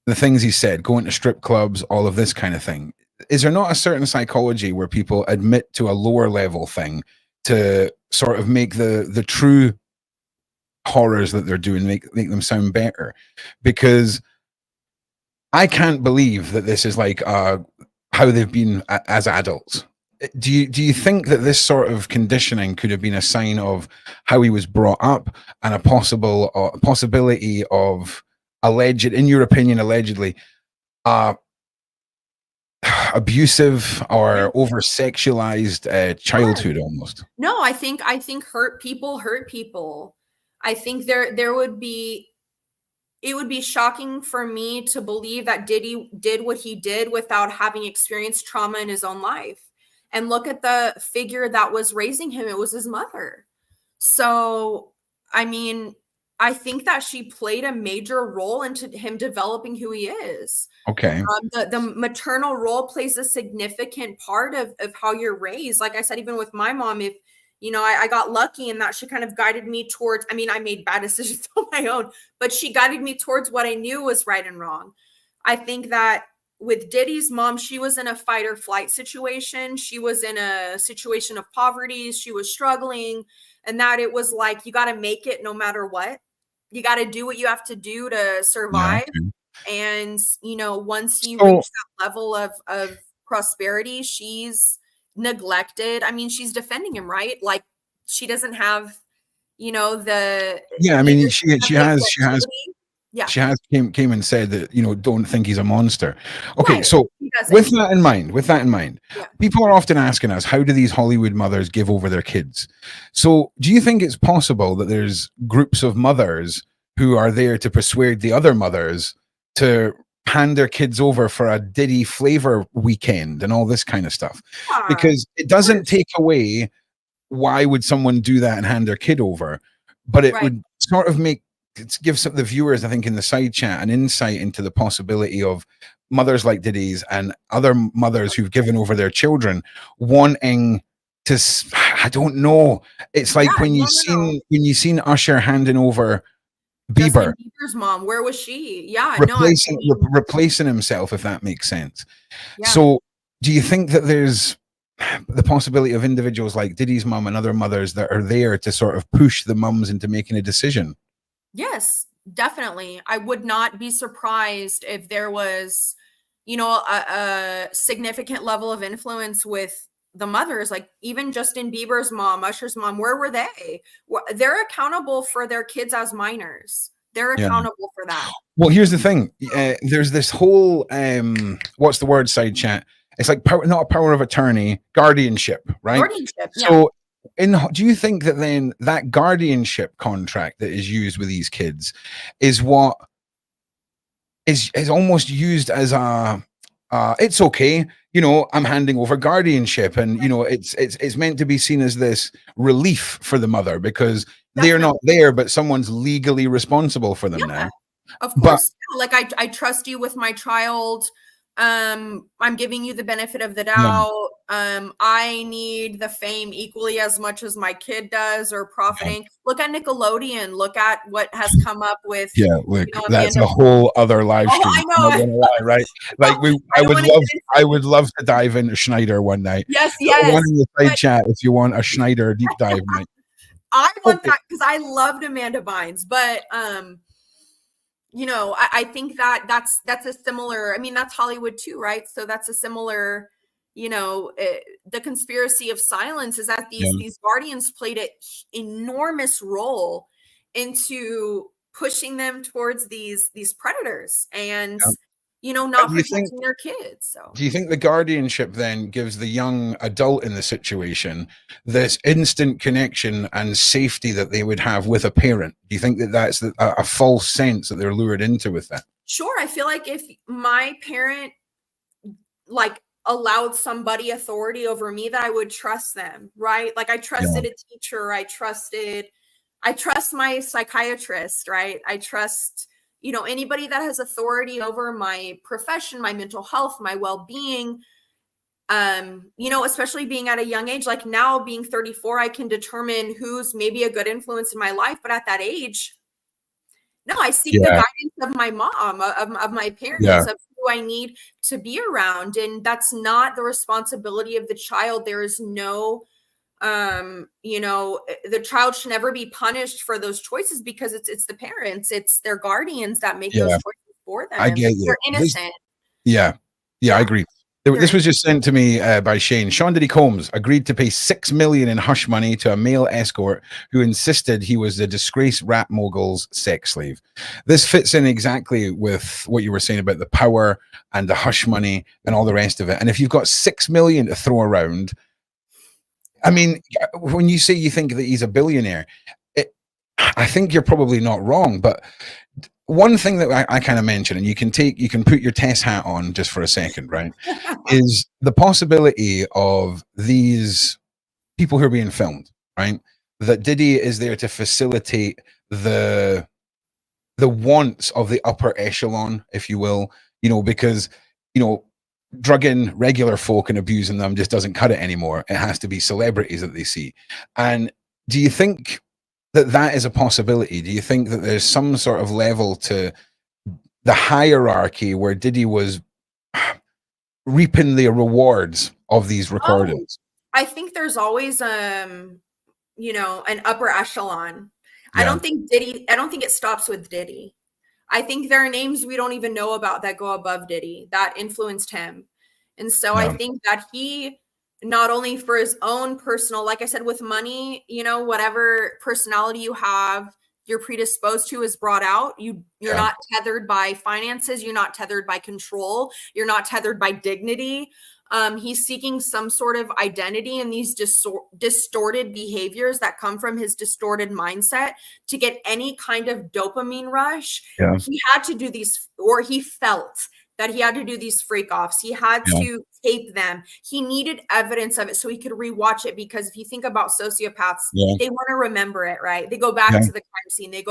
A: the things he said, going to strip clubs, all of this kind of thing, is there not a certain psychology where people admit to a lower level thing to sort of make the true horrors that they're doing make them sound better? Because I can't believe that this is like how they've been as adults. Do you think that this sort of conditioning could have been a sign of how he was brought up and a possibility of in your opinion, allegedly abusive or over sexualized childhood almost?
B: No, I think hurt people. I think it would be shocking for me to believe that Diddy did what he did without having experienced trauma in his own life. And look at the figure that was raising him. It was his mother. So, I mean, I think that she played a major role into him developing who he is.
A: Okay.
B: The maternal role plays a significant part of how you're raised. Like I said, even with my mom, if, you know, I got lucky in that she kind of guided me towards, I mean, I made bad decisions on my own, but she guided me towards what I knew was right and wrong. I think that with Diddy's mom, she was in a fight or flight situation. She was in a situation of poverty. She was struggling, and that it was like, you got to make it no matter what. You got to do what you have to do to survive. Yeah. And, you know, once he reached that level of prosperity, she's neglected. I mean, she's defending him, right? Like, she doesn't have, you know,
A: I mean, she has came and said that, you know, don't think he's a monster. Okay, right. So with that in mind, people are often asking us, how do these Hollywood mothers give over their kids? So do you think it's possible that there's groups of mothers who are there to persuade the other mothers to hand their kids over for a Diddy flavor weekend and all this kind of stuff? Because it doesn't take away why would someone do that and hand their kid over, but it would sort of give some of the viewers, I think, in the side chat an insight into the possibility of mothers like Diddy's and other mothers who've given over their children wanting to, I don't know. It's like when you seen Usher handing over Bieber's
B: mom, where was she? Yeah,
A: replacing himself, if that makes sense. Yeah. So do you think that there's the possibility of individuals like Diddy's mom and other mothers that are there to sort of push the mums into making a decision?
B: Yes, definitely. I would not be surprised if there was, you know, a significant level of influence with the mothers, like even Justin Bieber's mom, Usher's mom. Where were they? They're accountable for their kids as minors. They're accountable for that.
A: Well, here's the thing. There's this whole, what's the word, side chat? It's like not a power of attorney, guardianship, right?
B: Guardianship,
A: so do you think that then that guardianship contract that is used with these kids is what is almost used as a it's okay. You know, I'm handing over guardianship, and you know, it's meant to be seen as this relief for the mother because they're not there, but someone's legally responsible for them now.
B: Of course, like I trust you with my child. I'm giving you the benefit of the doubt. I need the fame equally as much as my kid does, or profiting. Look at Nickelodeon. Look at what has come up with.
A: Look, that's a whole other live stream.
B: I know.
A: Not gonna lie, right? Like I would love to dive into Schneider one night.
B: Yes.
A: One in the side chat if you want a Schneider deep dive night.
B: I want that because I loved Amanda Bynes, but you know, I think that's a similar. I mean, that's Hollywood too, right? So that's a similar. You know, the conspiracy of silence is that these guardians played an enormous role into pushing them towards these predators and you know, not protecting their kids. So
A: do you think the guardianship then gives the young adult in the situation this instant connection and safety that they would have with a parent? Do you think that that's a false sense that they're lured into with that?
B: Sure. I feel like if my parent like allowed somebody authority over me, that I would trust them, right? Like I trusted a teacher. I trust my psychiatrist, right? I trust, you know, anybody that has authority over my profession, my mental health, my well-being, you know, especially being at a young age, like now being 34, I can determine who's maybe a good influence in my life. But at that age, no, I seek the guidance of my mom, of my parents, of who I need to be around. And that's not the responsibility of the child. There is no, you know, the child should never be punished for those choices because it's the parents, it's their guardians that make those choices for them.
A: I get you.
B: They're innocent.
A: I agree. This was just sent to me by Shane. Sean Diddy Combs agreed to pay $6 million in hush money to a male escort who insisted he was the disgraced rap mogul's sex slave. This fits in exactly with what you were saying about the power and the hush money and all the rest of it. And if you've got $6 million to throw around, I mean, when you say you think that he's a billionaire, I think you're probably not wrong, but one thing that I kind of mentioned, and you can put your Tess hat on just for a second, right? Is the possibility of these people who are being filmed, right? That Diddy is there to facilitate the wants of the upper echelon, if you will, you know, because, you know, drugging regular folk and abusing them just doesn't cut it anymore. It has to be celebrities that they see. And do you think that is a possibility? Do you think that there's some sort of level to the hierarchy where Diddy was reaping the rewards of these recordings?
B: I think there's always you know, an upper echelon. I don't think it stops with Diddy. I think there are names we don't even know about that go above Diddy that influenced him. And so I think that he, not only for his own personal, like I said, with money, you know, whatever personality you have, you're predisposed to is brought out. You're not tethered by finances. You're not tethered by control. You're not tethered by dignity. He's seeking some sort of identity in these distorted behaviors that come from his distorted mindset to get any kind of dopamine rush. He had to do these, or he felt that he had to do these freak offs. He had to tape them. He needed evidence of it so he could rewatch it, because if you think about sociopaths, they want to remember it, right? They go back to the crime scene. They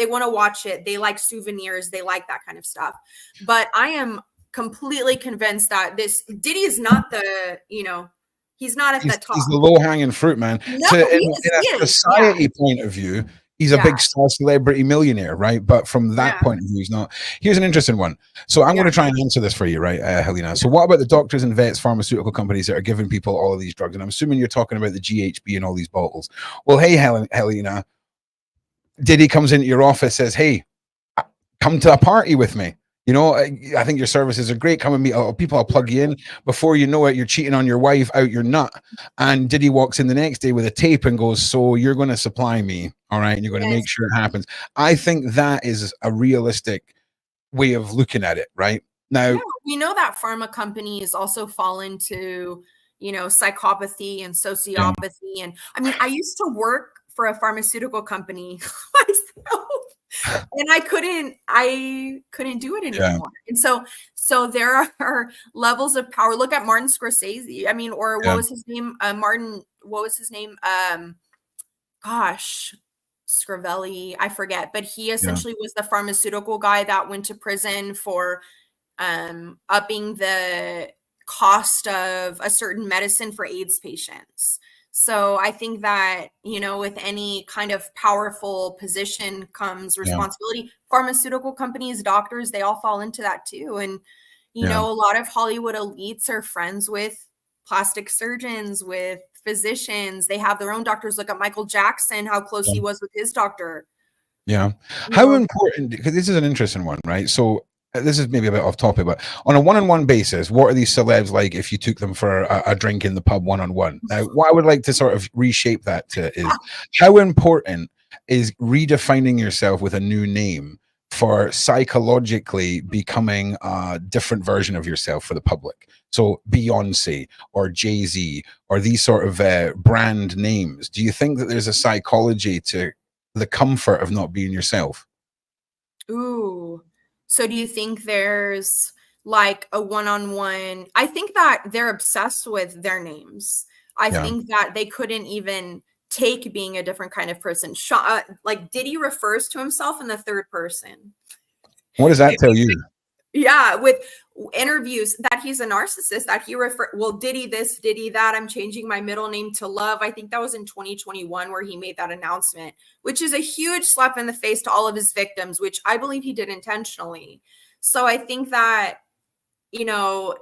B: want to watch it. They like souvenirs. They like that kind of stuff. But I am completely convinced that Diddy is not the, you know, he's not at the top.
A: He's the low-hanging fruit, man.
B: No,
A: in a society point of view, he's a big star celebrity millionaire, right? But from that point of view, he's not. Here's an interesting one. So I'm going to try and answer this for you, right, Helena? So what about the doctors and vets, pharmaceutical companies that are giving people all of these drugs? And I'm assuming you're talking about the GHB and all these bottles. Well, hey, Helena, Diddy comes into your office, says, hey, come to a party with me. You know, I think your services are great. Come and meet people. I'll plug you in. Before you know it, you're cheating on your wife out your nut. And Diddy walks in the next day with a tape and goes, so you're going to supply me. All right. And you're going to make sure it happens. I think that is a realistic way of looking at it right now.
B: We know that pharma companies also fall into, you know, psychopathy and sociopathy. And I mean, I used to work for a pharmaceutical company myself. And I couldn't do it anymore. And so there are levels of power. Look at Martin Scorsese. I mean, or what was his name? What was his name? Gosh, Scrivelli, I forget, but he essentially was the pharmaceutical guy that went to prison for upping the cost of a certain medicine for AIDS patients. So I think that, you know, with any kind of powerful position comes responsibility. Pharmaceutical companies, doctors, they all fall into that too. And, you know, a lot of Hollywood elites are friends with plastic surgeons, with physicians. They have their own doctors. Look at Michael Jackson, how close he was with his doctor.
A: Yeah. How important, because this is an interesting one, right? So this is maybe a bit off topic, but on a one-on-one basis, what are these celebs like if you took them for a drink in the pub one-on-one? Now, what I would like to sort of reshape that to is how important is redefining yourself with a new name for psychologically becoming a different version of yourself for the public? So Beyonce or Jay-Z or these sort of brand names. Do you think that there's a psychology to the comfort of not being yourself?
B: Ooh. So do you think there's like a one-on-one? I think that they're obsessed with their names. I think that they couldn't even take being a different kind of person. Like Diddy refers to himself in the third person.
A: What does that tell you?
B: Yeah, with interviews that he's a narcissist, that he Diddy this, Diddy that, I'm changing my middle name to Love. I think that was in 2021 where he made that announcement, which is a huge slap in the face to all of his victims, which I believe he did intentionally. So I think that, you know,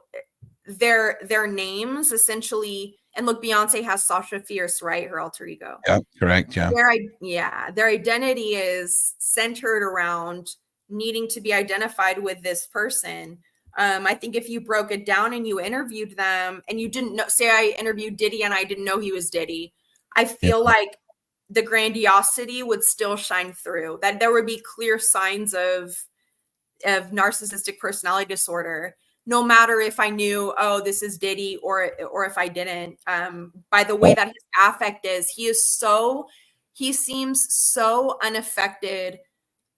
B: their names essentially, and look, Beyonce has Sasha Fierce, right? Her alter ego.
A: Yeah, correct. Yeah.
B: Their identity is centered around needing to be identified with this person. I think if you broke it down and you interviewed them and you didn't know, say I interviewed Diddy and I didn't know he was Diddy, I feel like the grandiosity would still shine through, that there would be clear signs of narcissistic personality disorder, no matter if I knew, oh, this is Diddy, or if I didn't. By the way that his affect is, he seems so unaffected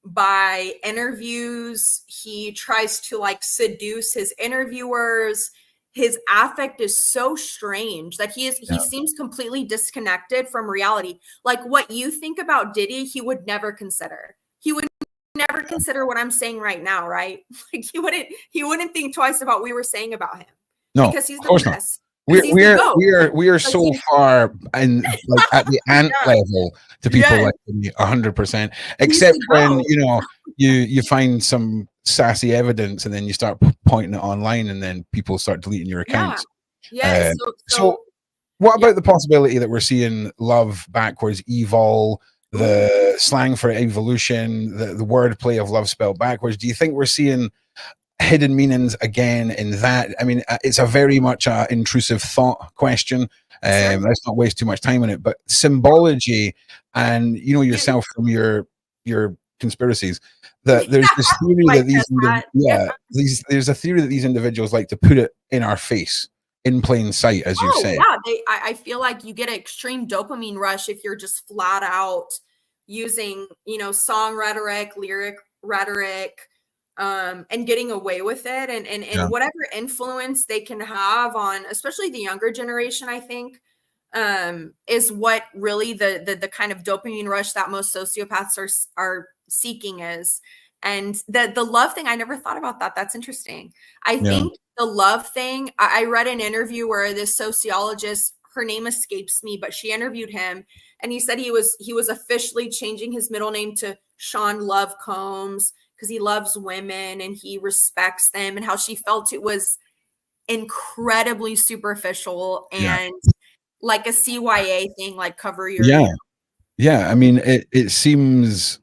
B: by interviews. He tries to like seduce his interviewers. His affect is so strange that he seems completely disconnected from reality. Like what you think about Diddy, he would never consider. He would never consider what I'm saying right now, right? Like he wouldn't think twice about what we were saying about him.
A: No,
B: because he's the best.
A: We are so far and like at the ant level to people like me, 100%. Except when you find some sassy evidence and then you start pointing it online and then people start deleting your accounts. So what about the possibility that we're seeing love backwards, evol, the slang for evolution, the wordplay of love spelled backwards? Do you think we're seeing hidden meanings again in that? I mean, it's a very much intrusive thought question. Let's not waste too much time on it, but symbology, and you know yourself from your conspiracies, that there's this theory that there's a theory that these individuals like to put it in our face, in plain sight, as you say.
B: I feel like you get an extreme dopamine rush if you're just flat out using, song rhetoric, lyric rhetoric, and getting away with it, and whatever influence they can have on, especially the younger generation, I think, is what really the kind of dopamine rush that most sociopaths are seeking is. And the love thing, I never thought about that. That's interesting. I think the love thing, I read an interview where this sociologist, her name escapes me, but she interviewed him, and he said he was officially changing his middle name to Sean Love Combs because he loves women and he respects them, and how she felt it was incredibly superficial and like a CYA thing, like cover your
A: I mean, it seems,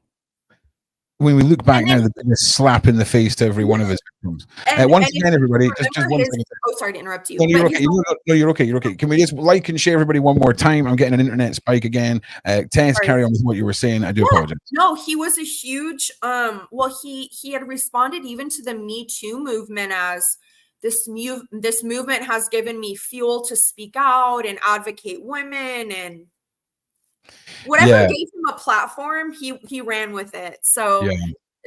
A: when we look back now, the biggest slap in the face to every one of his victims. Once again, everybody, just one second.
B: Oh, sorry to interrupt you.
A: No, you're okay. No, you're okay. You're okay. Can we just like and share everybody one more time? I'm getting an internet spike again. Tess, carry on with what you were saying. I do apologize.
B: No, he was a huge. Well, he had responded even to the Me Too movement as this movement has given me fuel to speak out and advocate women, and Whatever gave him a platform, he ran with it. So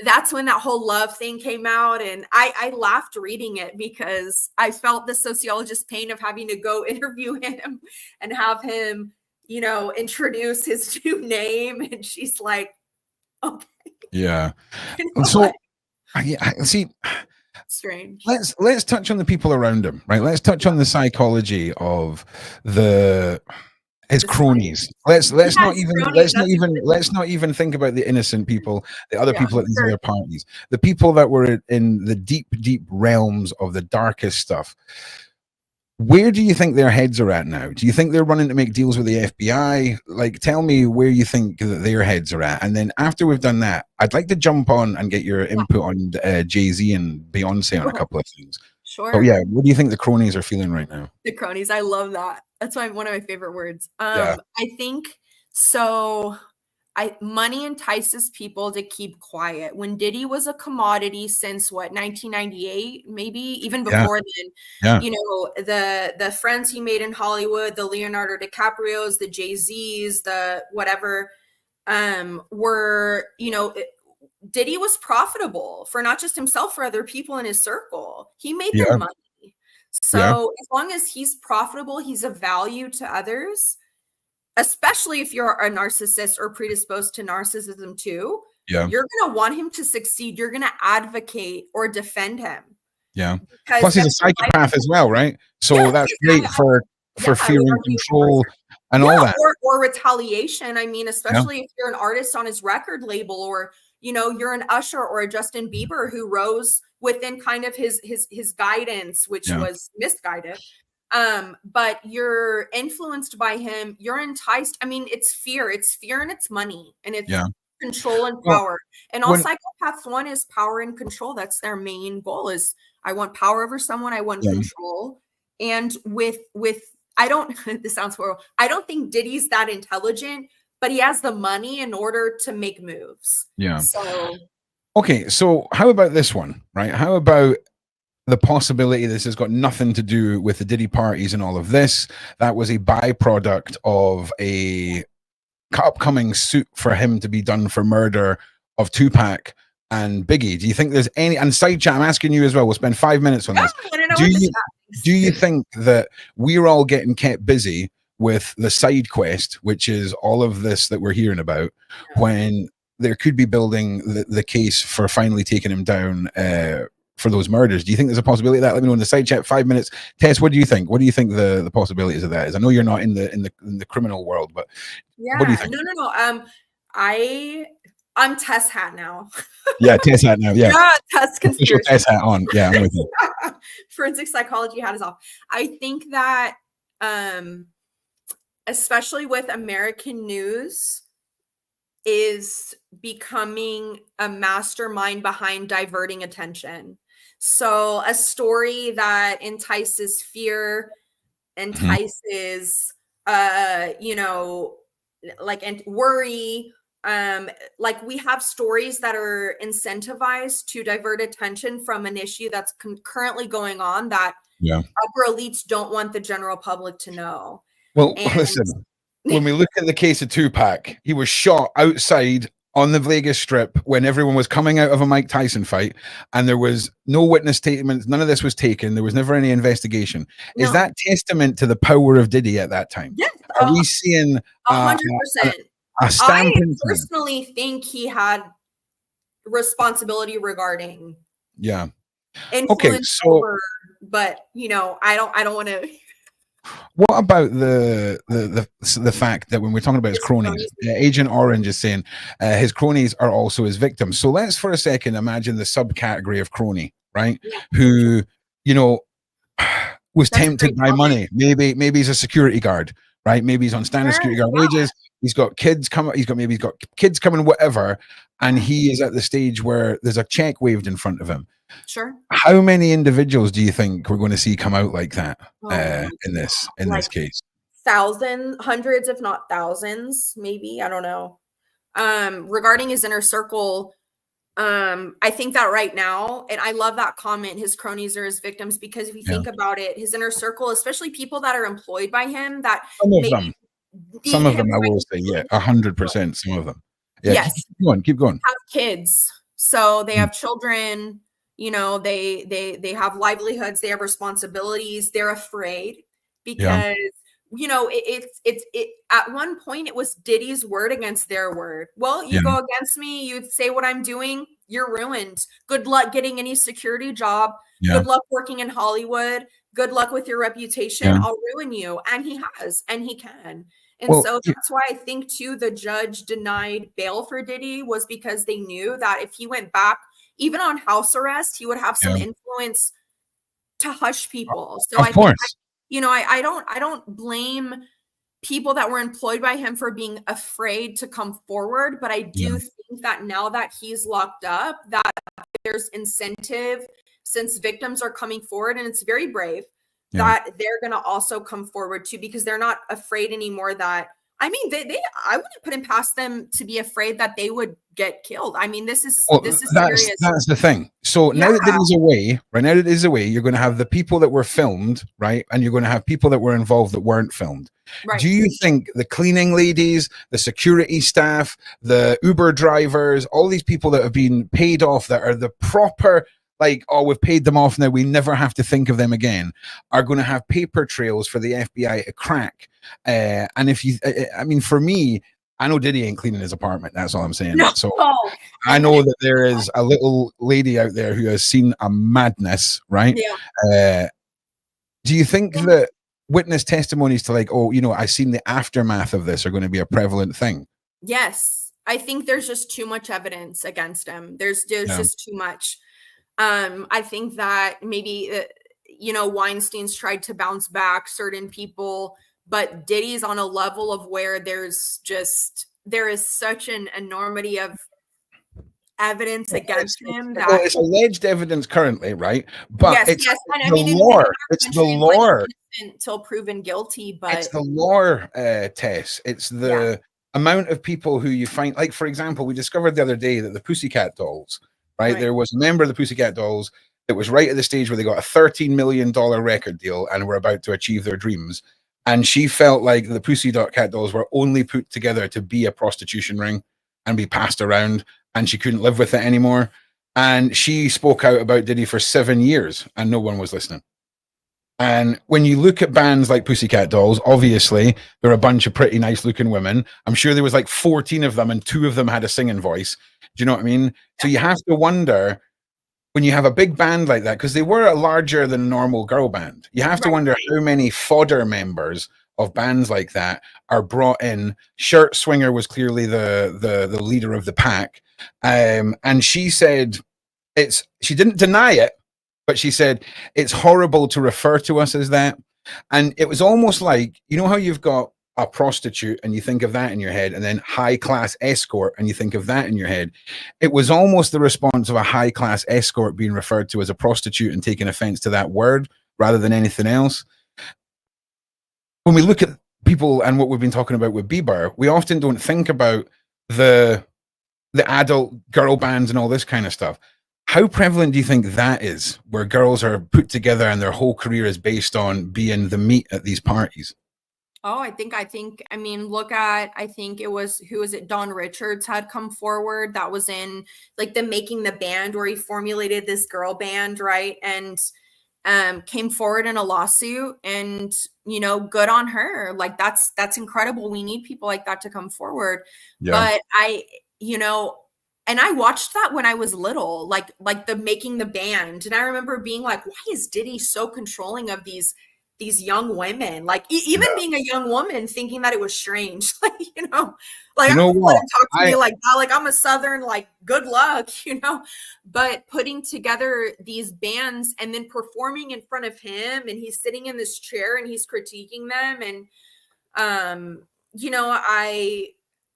B: that's when that whole love thing came out. And I laughed reading it because I felt the sociologist's pain of having to go interview him and have him, you know, introduce his new name. And she's like, okay.
A: Yeah. You know, so I see.
B: Strange.
A: Let's touch on the people around him, right? Let's touch on the psychology of his cronies. Let's not even think about the innocent people, the other people at these other parties, the people that were in the deep realms of the darkest stuff. Where do you think their heads are at now? Do you think they're running to make deals with the FBI? Like, tell me where you think that their heads are at. And then after we've done that, I'd like to jump on and get your input on Jay-Z and Beyonce on a couple of things.
B: Sure.
A: Oh yeah, what do you think the cronies are feeling right now?
B: The cronies, I love that. That's one of my favorite words. I think so. Money entices people to keep quiet. When Diddy was a commodity since what, 1998, maybe even before then, you know, the friends he made in Hollywood, the Leonardo DiCaprios, the Jay-Z's, the whatever, were, you know, Diddy was profitable for not just himself, for other people in his circle. He made them money. So as long as he's profitable, he's of value to others, especially if you're a narcissist or predisposed to narcissism too. You're going to want him to succeed. You're going to advocate or defend him.
A: Yeah. Plus he's a psychopath as well, right? So that's great for fear and control and all that.
B: Or retaliation. I mean, especially if you're an artist on his record label, or, you know, you're an Usher or a Justin Bieber who rose within kind of his guidance, which was misguided. But you're influenced by him, you're enticed. I mean, it's fear and it's money, and it's control and power. And all psychopaths want is power and control. That's their main goal, is I want power over someone, I want control. And with I don't this sounds horrible. I don't think Diddy's that intelligent, but he has the money in order to make moves. Yeah. So
A: okay, so how about this one, right? How about the possibility this has got nothing to do with the Diddy parties and all of this? That was a byproduct of a upcoming suit for him to be done for murder of Tupac and Biggie. Do you think there's any, and side chat, I'm asking you as well, we'll spend 5 minutes on this. Do you think that we're all getting kept busy with the side quest, which is all of this that we're hearing about, when there could be building the case for finally taking him down for those murders? Do you think there's a possibility of that? Let me know in the side chat. 5 minutes. Tess, what do you think? What do you think the possibilities of that is? I know you're not in the criminal world, but what do you think?
B: No. I'm Tess hat now.
A: Yeah, Tess hat now. Yeah,
B: Tess conspiracy.
A: Official Tess hat on. Yeah, I'm with you.
B: Forensic psychology hat is off. I think that, especially with American news, is becoming a mastermind behind diverting attention. So a story that entices fear, entices, you know, like, and worry. Like, we have stories that are incentivized to divert attention from an issue that's currently going on that upper elites don't want the general public to know.
A: Well, listen, when we look at the case of Tupac, he was shot outside on the Vegas Strip when everyone was coming out of a Mike Tyson fight, and there was no witness statements. None of this was taken. There was never any investigation. No. Is that testament to the power of Diddy at that time?
B: Yes.
A: Are we seeing
B: 100%?
A: I
B: personally think he had responsibility regarding influence over, but you know, I don't want to.
A: What about the fact that when we're talking about his cronies, Agent Orange is saying his cronies are also his victims. So let's for a second imagine the subcategory of crony, right? Yeah. Who, you know, was tempted by money. Maybe he's a security guard, right? Maybe he's on standard security guard wages. He's got kids coming. He's got kids coming, whatever. And he is at the stage where there's a check waved in front of him.
B: Sure.
A: How many individuals do you think we're going to see come out like that in this case?
B: Thousands, hundreds, if not thousands, maybe. I don't know. Regarding his inner circle, I think that right now, and I love that comment, his cronies are his victims, because if you think about it, his inner circle, especially people that are employed by him, that
A: Some of them, I will say, yeah, 100%. Some of them, yeah.
B: Yes.
A: Keep going.
B: Have kids, so they have children. You know, they have livelihoods. They have responsibilities. They're afraid because you know it's at one point it was Diddy's word against their word. Well, you go against me, you say what I'm doing, you're ruined. Good luck getting any security job. Good luck working in Hollywood. Good luck with your reputation. I'll ruin you. And he has, and he can. And so that's why I think too the judge denied bail for Diddy, was because they knew that if he went back, even on house arrest, he would have some influence to hush people. So I think, you know, I don't blame people that were employed by him for being afraid to come forward, but I do think that now that he's locked up, that there's incentive, since victims are coming forward, and it's very brave, that they're going to also come forward too, because they're not afraid anymore that, I mean, I wouldn't put it past them to be afraid that they would get killed. I mean, this is serious.
A: That's the thing. So now that Diddy's away, right now that he's away, you're going to have the people that were filmed, right? And you're going to have people that were involved that weren't filmed. Right. Do you think the cleaning ladies, the security staff, the Uber drivers, all these people that have been paid off, that are the proper, like, oh, we've paid them off now, we never have to think of them again, are going to have paper trails for the FBI to crack? And if you, I mean, for me, I know Diddy ain't cleaning his apartment. That's all I'm saying. No. So I know that there is a little lady out there who has seen a madness, right? Yeah. Do you think that witness testimonies to, like, oh, you know, I seen the aftermath of this, are going to be a prevalent thing?
B: Yes. I think there's just too much evidence against him. There's just too much. I think that maybe, you know, Weinstein's tried to bounce back certain people, but Diddy's on a level of where there is such an enormity of evidence against him that
A: it's alleged evidence currently, right? But it's the lore. It's the lore
B: until proven guilty. But
A: it's the lore, Tess. It's the amount of people who you find. Like, for example, we discovered the other day that the Pussycat Dolls, right? There was a member of the Pussycat Dolls that was right at the stage where they got a $13 million record deal and were about to achieve their dreams. And she felt like the Pussycat Dolls were only put together to be a prostitution ring and be passed around, and she couldn't live with it anymore. And she spoke out about Diddy for 7 years and no one was listening. And when you look at bands like Pussycat Dolls, obviously they're a bunch of pretty nice looking women. I'm sure there was like 14 of them and 2 of them had a singing voice. Do you know what I mean? So you have to wonder, when you have a big band like that, because they were a larger than normal girl band, you have to wonder how many fodder members of bands like that are brought in. Shirt Swinger was clearly the leader of the pack. And she said, she didn't deny it, but she said, it's horrible to refer to us as that. And it was almost like, you know how you've got a prostitute and you think of that in your head, and then high class escort and you think of that in your head. It was almost the response of a high class escort being referred to as a prostitute and taking offense to that word rather than anything else. When we look at people and what we've been talking about with Bieber, we often don't think about the adult girl bands and all this kind of stuff. How prevalent do you think that is, where girls are put together and their whole career is based on being the meat at these parties?
B: Oh, I think, I mean, look at, I think it was, who was it? Don Richards had come forward. That was in like the Making the Band, where he formulated this girl band, right? And came forward in a lawsuit, and, you know, good on her. Like, that's incredible. We need people like that to come forward. But you know, and I watched that when I was little, like the Making the Band. And I remember being like, why is Diddy so controlling of these young women? Like, even being a young woman, thinking that it was strange. Like, you know, like,
A: you know what?
B: Talk to me like that. Like, I'm a Southern, like, good luck, you know. But putting together these bands and then performing in front of him, and he's sitting in this chair and he's critiquing them. And, you know,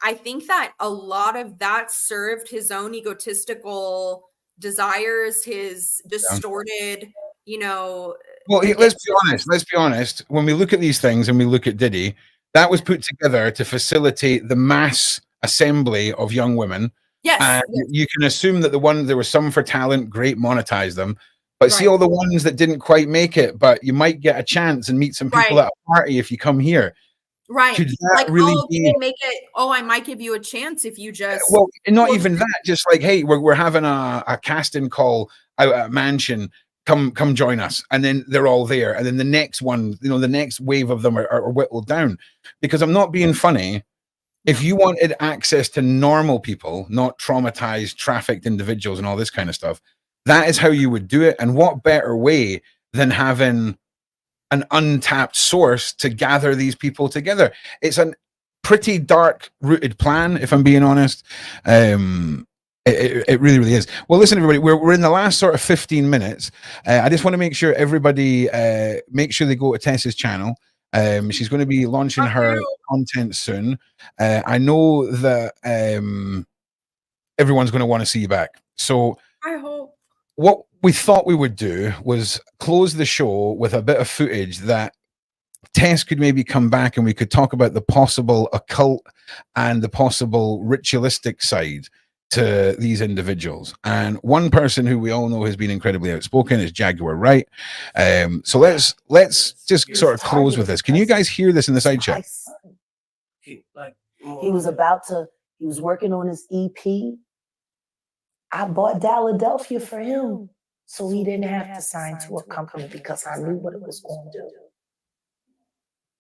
B: I think that a lot of that served his own egotistical desires, his distorted, you know.
A: Well, let's be honest. When we look at these things and we look at Diddy, that was put together to facilitate the mass assembly of young women.
B: Yes.
A: And you can assume that there were some for talent, great, monetize them. But see all the ones that didn't quite make it, but you might get a chance and meet some people at a party if you come here.
B: Right.
A: Could that
B: Like,
A: really
B: oh,
A: be?
B: make it. Oh, I might give you a chance if you just.
A: Well, not even that. Just like, hey, we're having a casting call out at a mansion. Come join us, and then they're all there, and then the next one, you know, the next wave of them are whittled down. Because I'm not being funny. If you wanted access to normal people, not traumatized, trafficked individuals, and all this kind of stuff, that is how you would do it. And what better way than having an untapped source to gather these people together? It's a pretty dark rooted plan, if I'm being honest. It really, really is. Well, listen, everybody, we're in the last sort of 15 minutes. I just want to make sure everybody make sure they go to Tess's channel. She's going to be launching her content soon. I know that everyone's going to want to see you back. So
B: I hope.
A: What we thought we would do was close the show with a bit of footage that Tess could maybe come back and we could talk about the possible occult and the possible ritualistic side to these individuals. And one person who we all know has been incredibly outspoken is Jaguar Wright. So let's just sort of close with this. Can you guys hear this in the side chat?
D: He was working on his EP. I bought Philadelphia for him so he didn't have to sign to a company because I knew what it was going to do.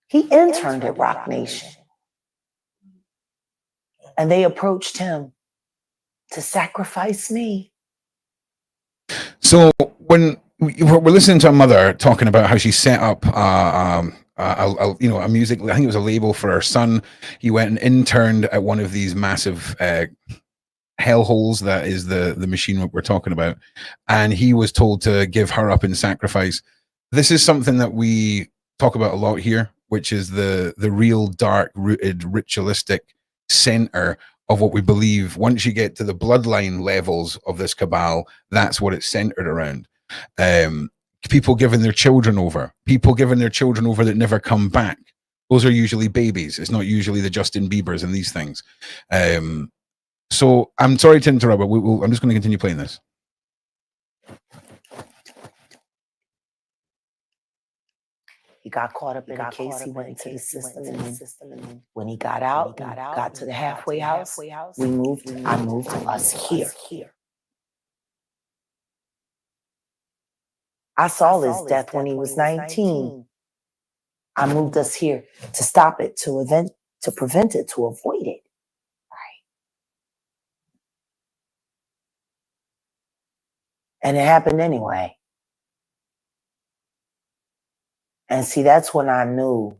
D: He interned at Rock Nation. And they approached him to sacrifice me.
A: So when we're listening to a mother talking about how she set up a music, I think it was a label for her son. He went and interned at one of these massive hellholes that is the machine we're talking about, and he was told to give her up in sacrifice. This is something that we talk about a lot here, which is the real dark rooted ritualistic center of what we believe. Once you get to the bloodline levels of this cabal, that's what it's centered around. People giving their children over, that never come back. Those are usually babies. It's not usually the Justin Biebers and these things. So I'm sorry to interrupt, but I'm just going to continue playing this.
D: He got caught up in a case. He went into the system, and when he got out, got to the halfway house, I moved us here. I saw his death when he was 19. I moved us here to stop it, to prevent it, to avoid it. And it happened anyway. And see, that's when I knew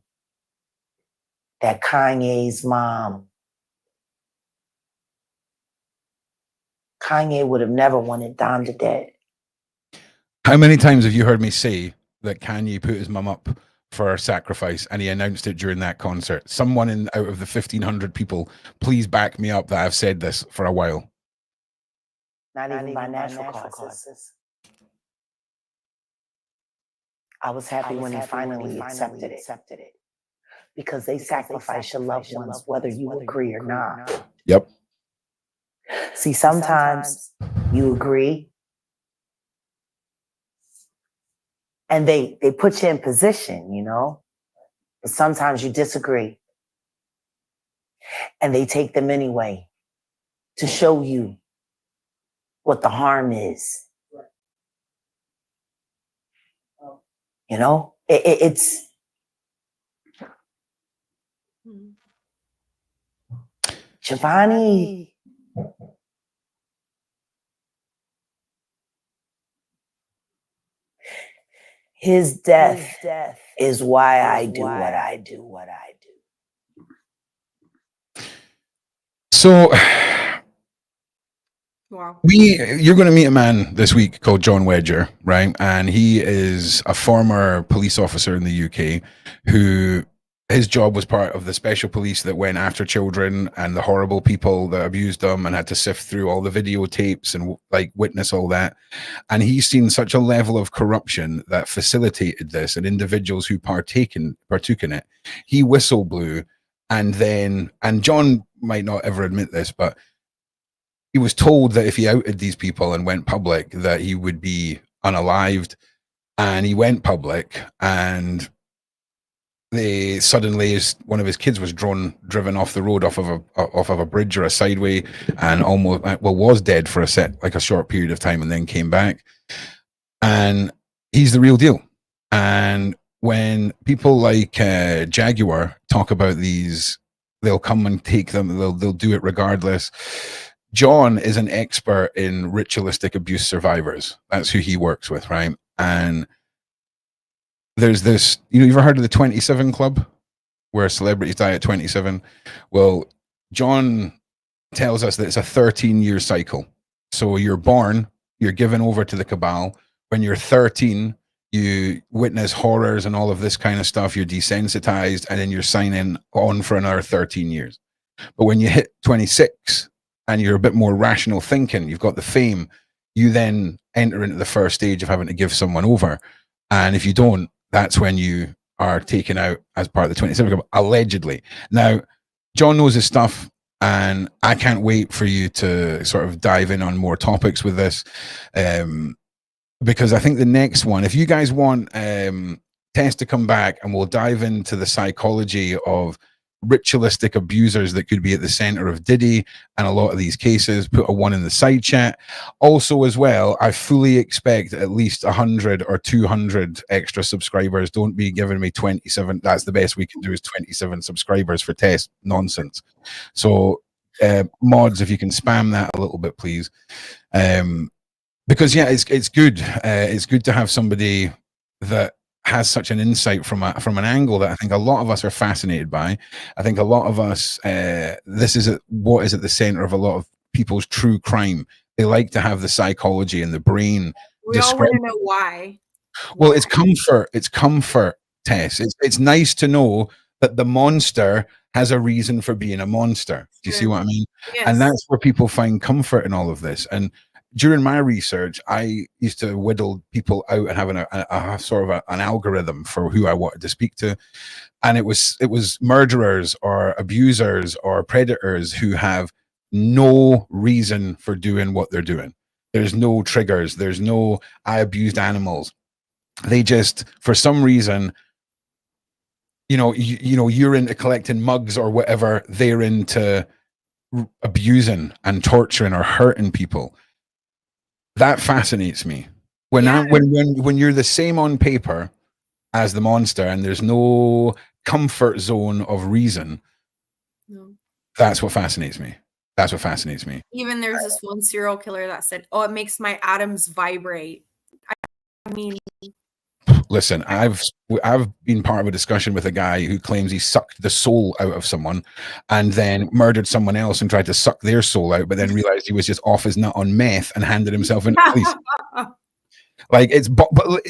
D: that Kanye's mom, Kanye would have never wanted Donda dead.
A: How many times have you heard me say that Kanye put his mum up for sacrifice and he announced it during that concert? Someone out of the 1,500 people, please back me up that I've said this for a while.
D: Not even by natural causes. I was happy when he finally accepted it. Because they sacrifice your loved ones, whether you agree or not.
A: Yep.
D: See, sometimes you agree and they put you in position, you know, but sometimes you disagree and they take them anyway to show you what the harm is. You know, it's Giovanni. His death is why I do what I do.
A: So
B: wow.
A: You're going to meet a man this week called John Wedger, right? And he is a former police officer in the UK who his job was part of the special police that went after children and the horrible people that abused them and had to sift through all the videotapes and like witness all that. And he's seen such a level of corruption that facilitated this, and individuals who partook in it. He whistle blew, and John might not ever admit this, but he was told that if he outed these people and went public, that he would be unalived. And he went public, and suddenly one of his kids was driven off the road off of a bridge or a sideway, and almost was dead for a short period of time, and then came back. And he's the real deal. And when people like Jaguar talk about these, they'll come and take them. They'll do it regardless. John is an expert in ritualistic abuse survivors. That's who he works with, right? And there's this, you've ever heard of the 27 Club, where celebrities die at 27? Well, John tells us that it's a 13-year cycle. So you're born, you're given over to the cabal. When you're 13, you witness horrors and all of this kind of stuff. You're desensitized, and then you're signing on for another 13 years. But when you hit 26 and you're a bit more rational thinking, you've got the fame, you then enter into the first stage of having to give someone over. And if you don't, that's when you are taken out as part of the 27 Club, allegedly. Now, John knows his stuff, and I can't wait for you to sort of dive in on more topics with this. Because I think the next one, if you guys want Tess to come back, and we'll dive into the psychology of ritualistic abusers that could be at the center of Diddy and a lot of these cases, put a 1 in the side chat. Also, as well, I fully expect at least 100 or 200 extra subscribers. Don't be giving me 27. That's the best we can do, is 27 subscribers for Tess. Nonsense. So mods, if you can spam that a little bit, please. Because yeah, it's good. It's good to have somebody that has such an insight from an angle that I think a lot of us are fascinated by. I think a lot of us, this is what is at the center of a lot of people's true crime. They like to have the psychology and the brain.
B: We all want to know why.
A: Well, it's comfort. It's comfort, Tess. It's nice to know that the monster has a reason for being a monster. Do you see what I mean?
B: Yes.
A: And that's where people find comfort in all of this. And during my research, I used to whittle people out and having a sort of an algorithm for who I wanted to speak to. And it was murderers or abusers or predators who have no reason for doing what they're doing. There's no triggers. There's no, I abused animals. They just, for some reason, you're into collecting mugs or whatever. They're into abusing and torturing or hurting people. That fascinates me. When you're the same on paper as the monster, and there's no comfort zone of reason, that's what fascinates me. That's what fascinates me.
B: Even there's this one serial killer that said, "Oh, it makes my atoms vibrate." I mean,
A: listen, I've been part of a discussion with a guy who claims he sucked the soul out of someone and then murdered someone else and tried to suck their soul out, but then realized he was just off his nut on meth and handed himself into police. Like, but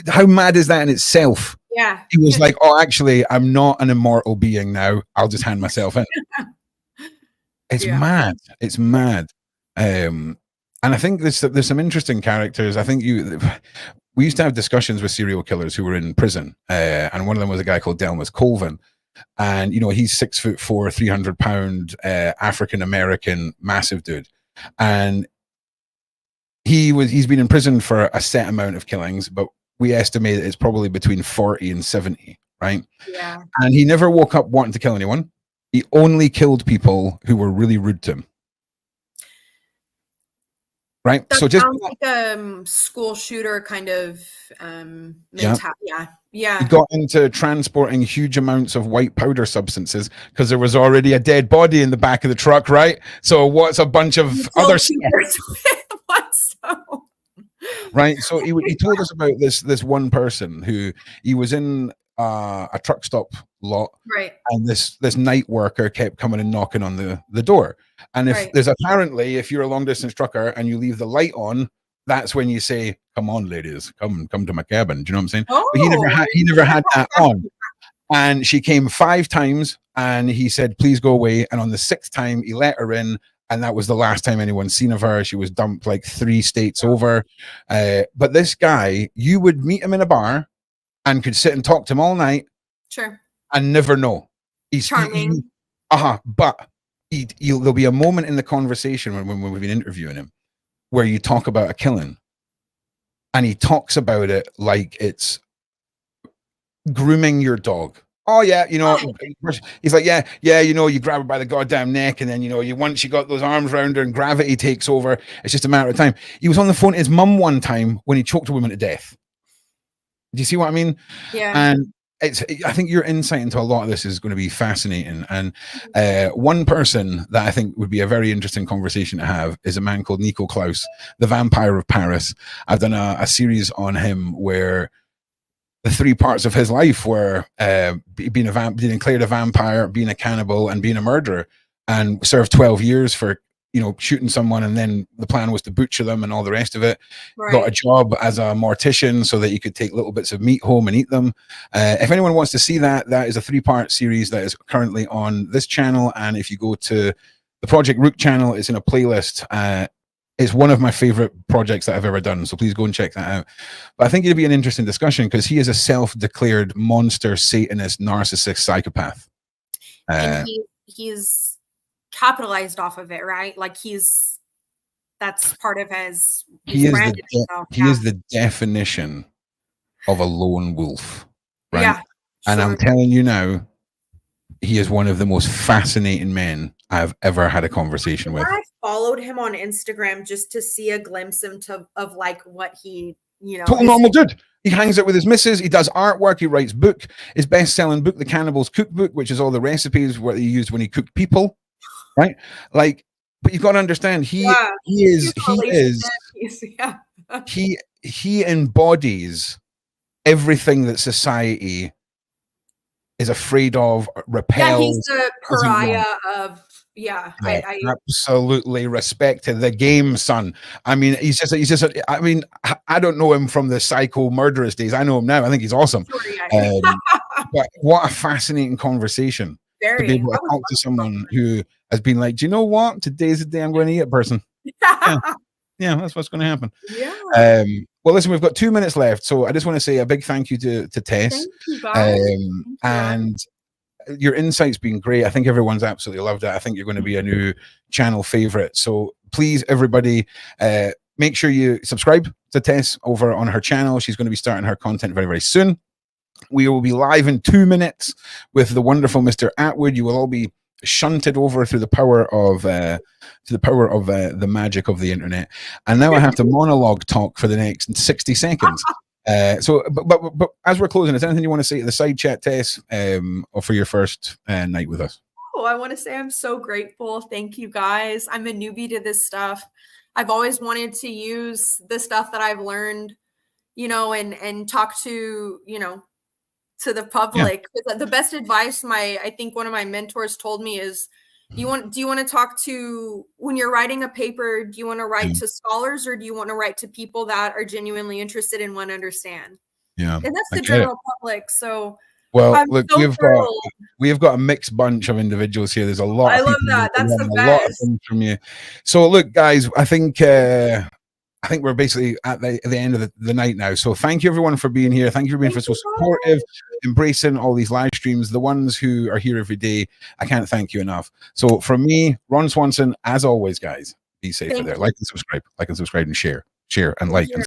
A: how mad is that in itself?
B: Yeah.
A: He was like, "Oh, actually, I'm not an immortal being now. I'll just hand myself in." It's mad. It's mad. And I think there's some interesting characters. I think we used to have discussions with serial killers who were in prison, and one of them was a guy called Delmas Colvin, and he's 6'4", 300-pound African American, massive dude, and he's been in prison for a set amount of killings, but we estimate it's probably between 40 and 70, right?
B: Yeah. And
A: he never woke up wanting to kill anyone. He only killed people who were really rude to him. Right.
B: That
A: so just
B: sounds like a school shooter kind of mentality. Yeah.
A: He got into transporting huge amounts of white powder substances because there was already a dead body in the back of the truck, right? So what's a bunch of other right? So he told us about this one person who he was in a truck stop lot,
B: right?
A: And this night worker kept coming and knocking on the door. And if there's apparently, if you're a long distance trucker and you leave the light on, that's when you say, "Come on, ladies, come to my cabin." Do you know what I'm saying?
B: Oh.
A: But he never had that on. And she came 5 times and he said, "Please go away." And on the 6th time, he let her in. And that was the last time anyone's seen of her. She was dumped like 3 states over. But this guy, you would meet him in a bar and could sit and talk to him all night.
B: Sure.
A: And never know. He's
B: charming.
A: But there'll be a moment in the conversation when we've been interviewing him where you talk about a killing. And he talks about it like it's grooming your dog. oh yeah, you know, he's like, yeah, you know, you grab her by the goddamn neck, and then, you know, once you got those arms around her and gravity takes over, it's just a matter of time. He was on the phone to his mum one time when he choked a woman to death. Do you see what I mean?
B: Yeah.
A: And I think your insight into a lot of this is going to be fascinating. And one person that I think would be a very interesting conversation to have is a man called Nico Klaus, the Vampire of Paris. I've done a series on him where the 3 parts of his life were being declared a vampire, being a cannibal, and being a murderer, and served 12 years for, you know, shooting someone, and then the plan was to butcher them and all the rest of it. Right. Got a job as a mortician so that you could take little bits of meat home and eat them. If anyone wants to see that, that is a 3-part series that is currently on this channel, and if you go to the Project Rook channel, it's in a playlist. It's one of my favorite projects that I've ever done, so please go and check that out. But I think it'd be an interesting discussion because he is a self-declared monster, Satanist, narcissist, psychopath.
B: And he's capitalized off of it, right? Like that's part of his
A: he is the definition of a lone wolf, right? Yeah, and I'm telling you now, he is one of the most fascinating men I've ever had a conversation with.
B: I followed him on Instagram just to see a glimpse of like what he, you know,
A: total normal dude. He hangs out with his missus. He does artwork. He writes book. His best-selling book, The Cannibal's Cookbook, which is all the recipes what he used when he cooked people, right? Like, but you've got to understand, he embodies everything that society is afraid of, repels.
B: Yeah, he's the pariah of. Yeah, I
A: absolutely respected the game, son. I mean, he's just. I mean, I don't know him from the psycho murderous days. I know him now. I think he's awesome. But what a fascinating conversation to be able to talk to someone who has been like, do you know what? Today's the day I'm going to eat a person. Yeah, that's what's going to happen.
B: Yeah.
A: Well, listen, we've got 2 minutes left, so I just want to say a big thank you to Tess.
B: Thank you, guys.
A: And your insight's been great. I think everyone's absolutely loved it. I think you're going to be a new channel favorite. So please, everybody, make sure you subscribe to Tess over on her channel. She's going to be starting her content very, very soon. We will be live in 2 minutes with the wonderful Mr. Atwood. You will all be shunted over through the power of the magic of the internet. And now I have to monologue talk for the next 60 seconds. But as we're closing, is there anything you want to say to the side chat, Tess, or for your first night with us?
B: Oh, I want to say I'm so grateful. Thank you, guys. I'm a newbie to this stuff. I've always wanted to use the stuff that I've learned, you know, and talk to, you know, to the public. Yeah. The best advice I think one of my mentors told me is, do you want to talk to, when you're writing a paper, do you want to write to scholars, or do you want to write to people that are genuinely interested and want to understand?
A: Yeah.
B: And that's the general public. So,
A: well, look, we've got a mixed bunch of individuals here. There's a lot.
B: I love that. That's the best.
A: Lot from you. So look, guys, I think we're basically at the end of the night now. So thank you everyone for being here. Thank you for being so supportive, embracing all these live streams. The ones who are here every day, I can't thank you enough. So from me, Ron Swanson, as always, guys, be safe out there. Like and subscribe and share and like.